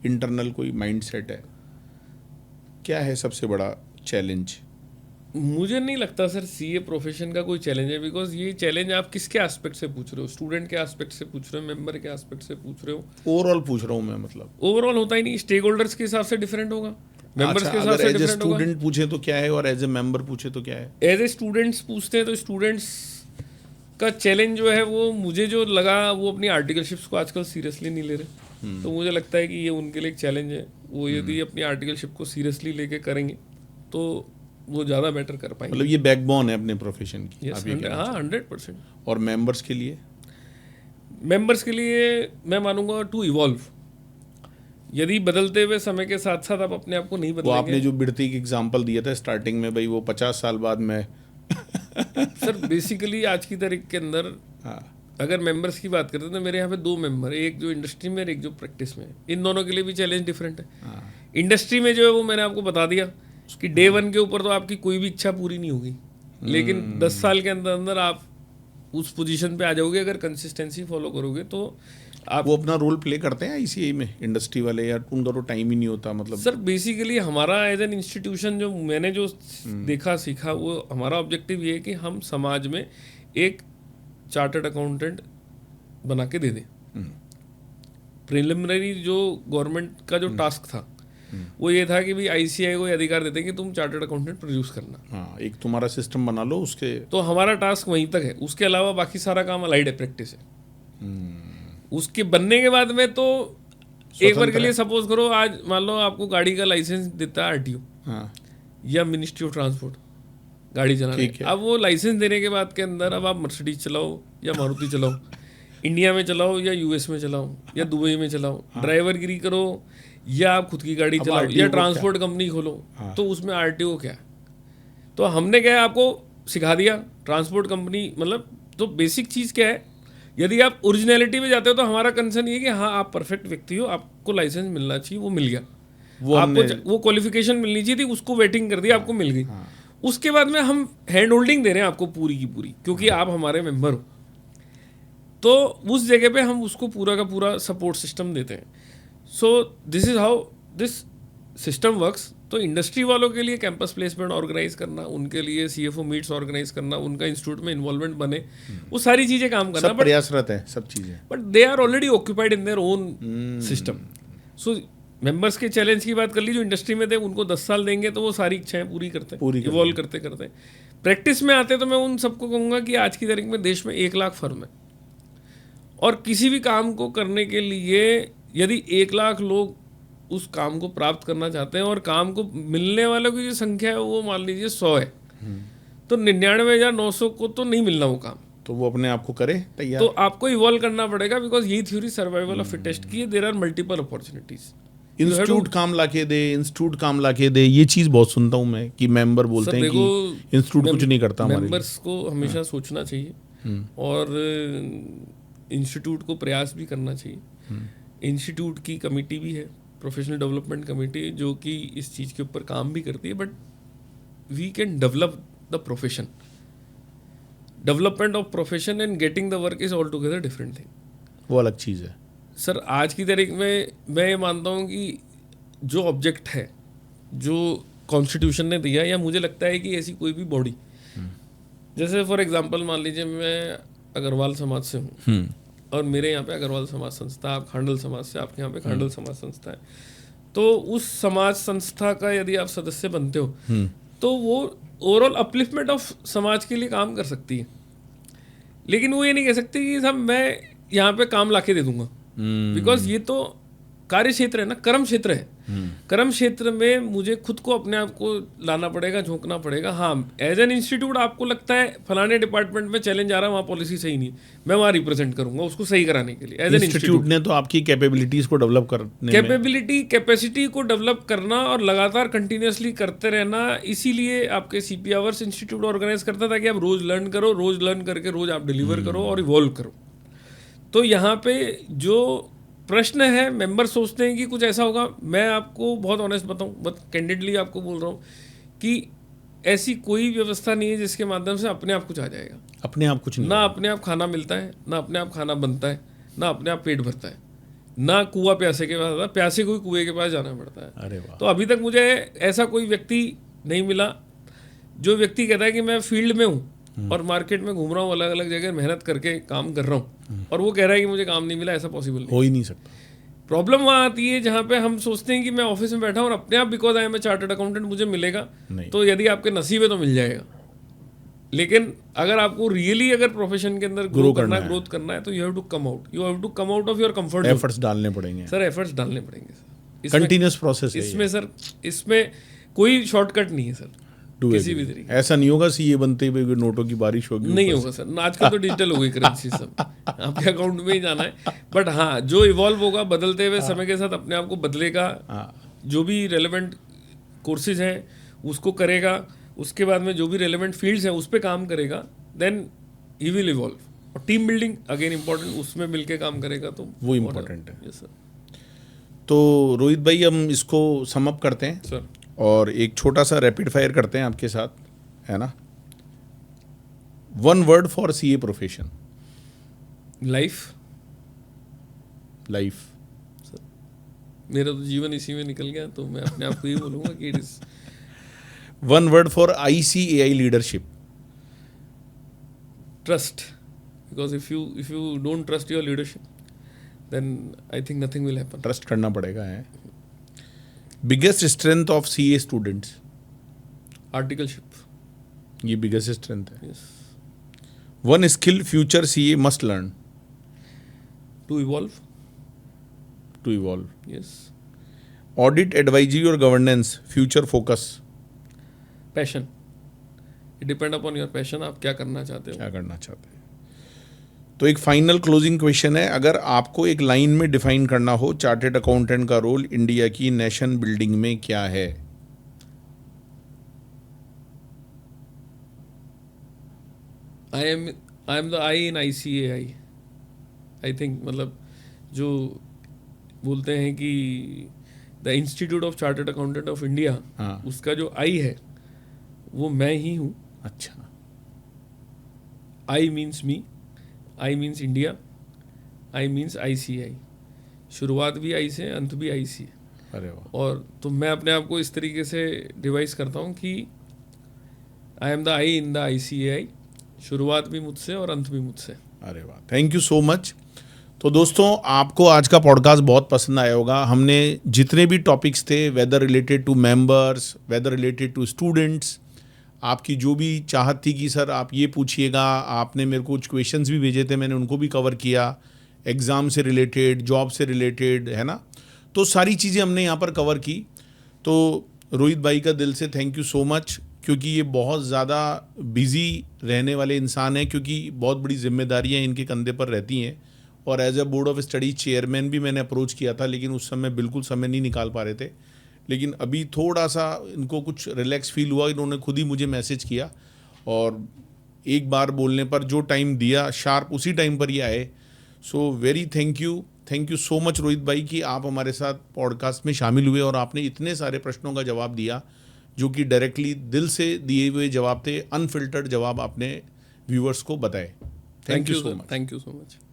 इंटरनल कोई माइंडसेट है? क्या है सबसे बड़ा चैलेंज? मुझे नहीं लगता सर CA प्रोफेशन का कोई चैलेंज है। बिकॉज ये चैलेंज आप किसके एस्पेक्ट से पूछ रहे हो? स्टूडेंट के एस्पेक्ट से पूछ रहे हो, मेंबर के एस्पेक्ट से पूछ रहे हो? ओवरऑल पूछ रहा हूँ मैं, मतलब ओवरऑल होता ही नहीं, स्टेक होल्डर्स के हिसाब से डिफरेंट होगा, मेंबर्स के हिसाब अगर से एज ए डिफरेंट होगा। स्टूडेंट पूछे तो क्या है, और एज ए मेंबर पूछे तो क्या है? एज ए स्टूडेंट्स पूछते हैं तो स्टूडेंट्स का चैलेंज जो है वो मुझे जो लगा, वो अपनी आर्टिकलशिप्स को आजकल सीरियसली नहीं ले रहे। तो मुझे लगता है कि ये उनके लिए एक चैलेंज है। वो यदि अपनी आर्टिकलशिप को सीरियसली लेके करेंगे तो वो ज़्यादा बेटर कर पाएंगे। मतलब ये बैकबोन है अपने प्रोफेशन की। Yes, आप ये कहना हाँ चाहते 100%। हैं। और मेंबर्स के लिए? मेंबर्स के लिए मैं मानूंगा टू इवॉल्व। यदि बदलते हुए समय के साथ साथ आप अपने आप को नहीं वो बदलेंगे। आपने जो बिरती की एग्जांपल दिया था स्टार्टिंग में, भाई वो 50 साल बाद मैं सर बेसिकली आज की तारीख के अंदर अगर मेंबर्स की बात करते हैं तो मेरे यहाँ पे 2 मेंबर, एक जो इंडस्ट्री में एक जो प्रैक्टिस में। इन दोनों के लिए भी चैलेंज डिफरेंट है। इंडस्ट्री में जो है वो मैंने आपको बता दिया कि डे 1 के ऊपर तो आपकी कोई भी इच्छा पूरी नहीं होगी। लेकिन 10 साल के अंदर अंदर आप उस पोजीशन पे आ जाओगे अगर कंसिस्टेंसी फॉलो करोगे तो आप। वो अपना रोल प्ले करते हैं ICAI में इंडस्ट्री वाले, या उनका तो टाइम ही नहीं होता मतलब? सर बेसिकली हमारा एज एन इंस्टीट्यूशन जो मैंने जो देखा सीखा, वो हमारा ऑब्जेक्टिव ये है कि हम समाज में एक चार्टर्ड अकाउंटेंट बना के दे दें। प्रिलिमिनरी जो गवर्नमेंट का जो टास्क था वो ये था कि भाई ICAI को ये अधिकार देते हैं कि तुम चार्टर्ड अकाउंटेंट प्रोड्यूस करना। हाँ, एक तुम्हारा सिस्टम बना लो उसके। तो हमारा टास्क वहीं तक है, उसके अलावा बाकी सारा काम अलाइड है, प्रैक्टिस है। उसके बनने के बाद में तो एक बार के लिए सपोज करो, आज मान लो आपको गाड़ी का लाइसेंस देता है RTO, हाँ, या मिनिस्ट्री ऑफ ट्रांसपोर्ट गाड़ी चलाने। अब वो लाइसेंस देने के बाद के अंदर अब आप मर्सिडीज चलाओ या मारुति चलाओ, इंडिया में चलाओ या US में चलाओ या दुबई में चलाओ, ड्राइवरगिरी करो या आप खुद की गाड़ी चलाओ या ट्रांसपोर्ट कंपनी खोलो, तो उसमें RTO क्या है? तो हमने क्या है आपको सिखा दिया ट्रांसपोर्ट कंपनी, मतलब तो बेसिक चीज़ क्या है, यदि आप ओरिजिनलिटी में जाते हो तो हमारा कंसर्न ये कि हाँ आप परफेक्ट व्यक्ति हो, आपको लाइसेंस मिलना चाहिए, वो मिल गया। आपको वो क्वालिफिकेशन मिलनी चाहिए थी, उसको वेटिंग कर दी, आपको मिल गई। उसके बाद में हम हैंड होल्डिंग दे रहे हैं आपको पूरी की पूरी, क्योंकि आप हमारे मेंबर हो, तो उस जगह पे हम उसको पूरा का पूरा सपोर्ट सिस्टम देते हैं। So this is how this system works. तो इंडस्ट्री वालों के लिए कैंपस प्लेसमेंट ऑर्गेनाइज करना, उनके लिए CFO मीट्स ऑर्गेनाइज करना, उनका इंस्टीट्यूट में इन्वॉल्वमेंट बने, वो सारी चीजें काम करना, सब प्रयासरत है सब चीजें, but they are already occupied in their own system. So members के चैलेंज की बात कर ली, जो इंडस्ट्री में थे उनको 10 साल देंगे तो वो सारी इच्छाएं पूरी करते हैं, इवॉल्व करते करते। प्रैक्टिस में आते तो मैं उन सबको कहूँगा कि आज की तारीख में देश में 1 लाख फर्म है, और किसी भी काम को करने के लिए यदि 1 लाख लोग उस काम को प्राप्त करना चाहते हैं और काम को मिलने वालों की जो संख्या है वो मान लीजिए 100 है, तो 99,900 को तो नहीं मिलना वो काम, तो वो अपने आप को करे तैयार। तो आपको इवॉल्व करना पड़ेगा, बिकॉज यही थ्योरी सर्वाइवल ऑफ फिटेस्ट की है। There are multiple opportunities. Institute काम लाके दे, इंस्टीट्यूट काम लाके दे, ये चीज बहुत सुनता हूँ मैं कि मेंबर बोलते हैं कि इंस्टीट्यूट कुछ नहीं करता हमारे लिए। मेंबर्स को हमेशा सोचना चाहिए और इंस्टीट्यूट को प्रयास भी करना चाहिए। इंस्टीट्यूट की कमेटी भी है, प्रोफेशनल डेवलपमेंट कमेटी, जो कि इस चीज़ के ऊपर काम भी करती है, but we can develop the profession. Development of profession and getting the work is altogether different thing, वो अलग चीज़ है। सर आज की तारीख में मैं ये मानता हूँ कि जो ऑब्जेक्ट है जो कॉन्स्टिट्यूशन ने दिया, या मुझे लगता है कि ऐसी कोई भी बॉडी, जैसे फॉर एग्जांपल मान लीजिए मैं अग्रवाल समाज से हूँ और मेरे यहाँ पे अग्रवाल समाज संस्था, आप खांडल समाज से, आपके यहाँ पे खांडल समाज संस्था है, तो उस समाज संस्था का यदि आप सदस्य बनते हो तो वो ओवरऑल अपलिफ्टमेंट ऑफ समाज के लिए काम कर सकती है, लेकिन वो ये नहीं कह सकती कि साहब मैं यहाँ पे काम लाके दे दूंगा, बिकॉज ये तो कार्य क्षेत्र है ना, कर्म क्षेत्र है। कर्म क्षेत्र में मुझे खुद को अपने आप को लाना पड़ेगा, झोंकना पड़ेगा। हाँ, एज एन इंस्टीट्यूट आपको लगता है फलाने डिपार्टमेंट में चैलेंज आ रहा है, वहाँ पॉलिसी सही नहीं, मैं वहाँ रिप्रेजेंट करूंगा उसको सही कराने के लिए। एज एन इंस्टीट्यूट ने तो आपकी कैपेबिलिटीज को डेवलप करने, कैपेसिटी को डेवलप करना और लगातार कंटिन्यूसली करते रहना, इसीलिए आपके CP आवर्स इंस्टीट्यूट ऑर्गेनाइज करता था कि आप रोज लर्न करो, रोज लर्न करके रोज आप डिलीवर करो और इवॉल्व करो। तो यहाँ पे जो प्रश्न है, मेंबर सोचते हैं कि कुछ ऐसा होगा। मैं आपको बहुत ऑनेस्ट बताऊं, बहुत कैंडिडली आपको बोल रहा हूँ कि ऐसी कोई व्यवस्था नहीं है जिसके माध्यम से अपने आप कुछ आ जाएगा। अपने आप कुछ नहीं, ना अपने आप खाना मिलता है, ना अपने आप खाना बनता है, ना अपने आप पेट भरता है, ना कुआं प्यासे के पास आता है, प्यासे को ही कुएं के पास जाना पड़ता है। अरे वाह। तो अभी तक मुझे ऐसा कोई व्यक्ति नहीं मिला जो व्यक्ति कहता है कि मैं फील्ड में हूँ और मार्केट में घूम रहा हूँ, अलग अलग जगह मेहनत करके काम कर रहा हूँ और वो कह रहा है कि मुझे काम नहीं मिला। ऐसा पॉसिबल नहीं, हो ही नहीं सकता। प्रॉब्लम वहाँ आती है जहाँ पे हम सोचते हैं कि मैं ऑफिस में बैठा हूँ और अपने आप because I am a chartered accountant मुझे मिलेगा, तो यदि आपके नसीब है तो मिल जाएगा। लेकिन अगर आपको रियली अगर प्रोफेशन के अंदर ग्रोथ करना है तो you have to come out of your comfort zone. Efforts डालने पड़ेंगे सर, एफर्ट्स डालने पड़ेंगे सर, कंटिन्यूअस प्रोसेस है इसमें सर, इसमें कोई शॉर्टकट नहीं है सर किसी भी तरीके। ऐसा नहीं होगा CA बनते हुए नोटों की बारिश होगी, नहीं होगा सर। आजकल तो डिजिटल हो गई करेंसी, सब आपके अकाउंट में ही जाना है। बट हाँ, जो इवॉल्व होगा बदलते हुए समय के साथ अपने आप को बदलेगा, जो भी रेलेवेंट कोर्सेज हैं उसको करेगा, उसके बाद में जो भी रेलेवेंट फील्ड्स हैं उस पर काम करेगा, देन ही विल इवॉल्व। और टीम बिल्डिंग अगेन इम्पोर्टेंट, उसमें मिलके काम करेगा तो वो इम्पोर्टेंट है। Yes sir. तो रोहित भाई, हम इसको सम अप करते हैं सर और एक छोटा सा रैपिड फायर करते हैं आपके साथ, है ना। One word for CA profession. Life. Life. मेरा तो जीवन इसी में निकल गया, तो मैं अपने आप को ये बोलूँगा कि it is one word for ICAI leadership. trust. Because if you don't trust your leadership, then I think nothing will happen. Trust करना पड़ेगा है. Biggest strength of CA students. Articleship. ये बिगेस्ट स्ट्रेंथ है. Yes. One skill future CA must learn To evolve. To evolve. Yes. Audit, advisory और governance future focus. Passion. It depend upon your passion. आप क्या करना चाहते हो. क्या करना चाहते हैं. तो एक फाइनल क्लोजिंग क्वेश्चन है, अगर आपको एक लाइन में डिफाइन करना हो चार्टर्ड अकाउंटेंट का रोल इंडिया की नेशन बिल्डिंग में क्या है? I am the I in ICAI. I think मतलब जो बोलते हैं कि the institute of chartered accountant of India, हाँ. उसका जो आई है वो मैं ही हूँ. अच्छा. I means me, I means India, I means ICAI. शुरुआत भी आई से, अंत भी आई से. अरे वाह. और तो मैं अपने आप को इस तरीके से डिवाइस करता हूँ कि I am the I in the ICAI. शुरुआत भी मुझसे और अंत भी मुझसे. अरे वाह, थैंक यू सो मच. तो दोस्तों, आपको आज का पॉडकास्ट बहुत पसंद आया होगा. हमने जितने भी टॉपिक्स थे, whether related to members, whether related to students, आपकी जो भी चाहत थी कि सर आप ये पूछिएगा, आपने मेरे को कुछ क्वेश्चंस भी भेजे थे, मैंने उनको भी कवर किया. एग्ज़ाम से रिलेटेड, जॉब से रिलेटेड, है ना. तो सारी चीज़ें हमने यहाँ पर कवर की. तो रोहित भाई का दिल से थैंक यू सो मच, क्योंकि ये बहुत ज़्यादा बिज़ी रहने वाले इंसान हैं, क्योंकि बहुत बड़ी जिम्मेदारियाँ इनके कंधे पर रहती हैं. और as a board of study chairman भी मैंने अप्रोच किया था, लेकिन उस समय बिल्कुल समय नहीं निकाल पा रहे थे. लेकिन अभी थोड़ा सा इनको कुछ रिलैक्स फील हुआ, इन्होंने खुद ही मुझे मैसेज किया और एक बार बोलने पर जो टाइम दिया शार्प उसी टाइम पर ही आए. So very thank you so much Rohit भाई कि आप हमारे साथ पॉडकास्ट में शामिल हुए और आपने इतने सारे प्रश्नों का जवाब दिया, जो कि डायरेक्टली दिल से दिए हुए जवाब थे, अनफिल्टर्ड जवाब आपने व्यूअर्स को बताए. Thank you so much. Thank you so much.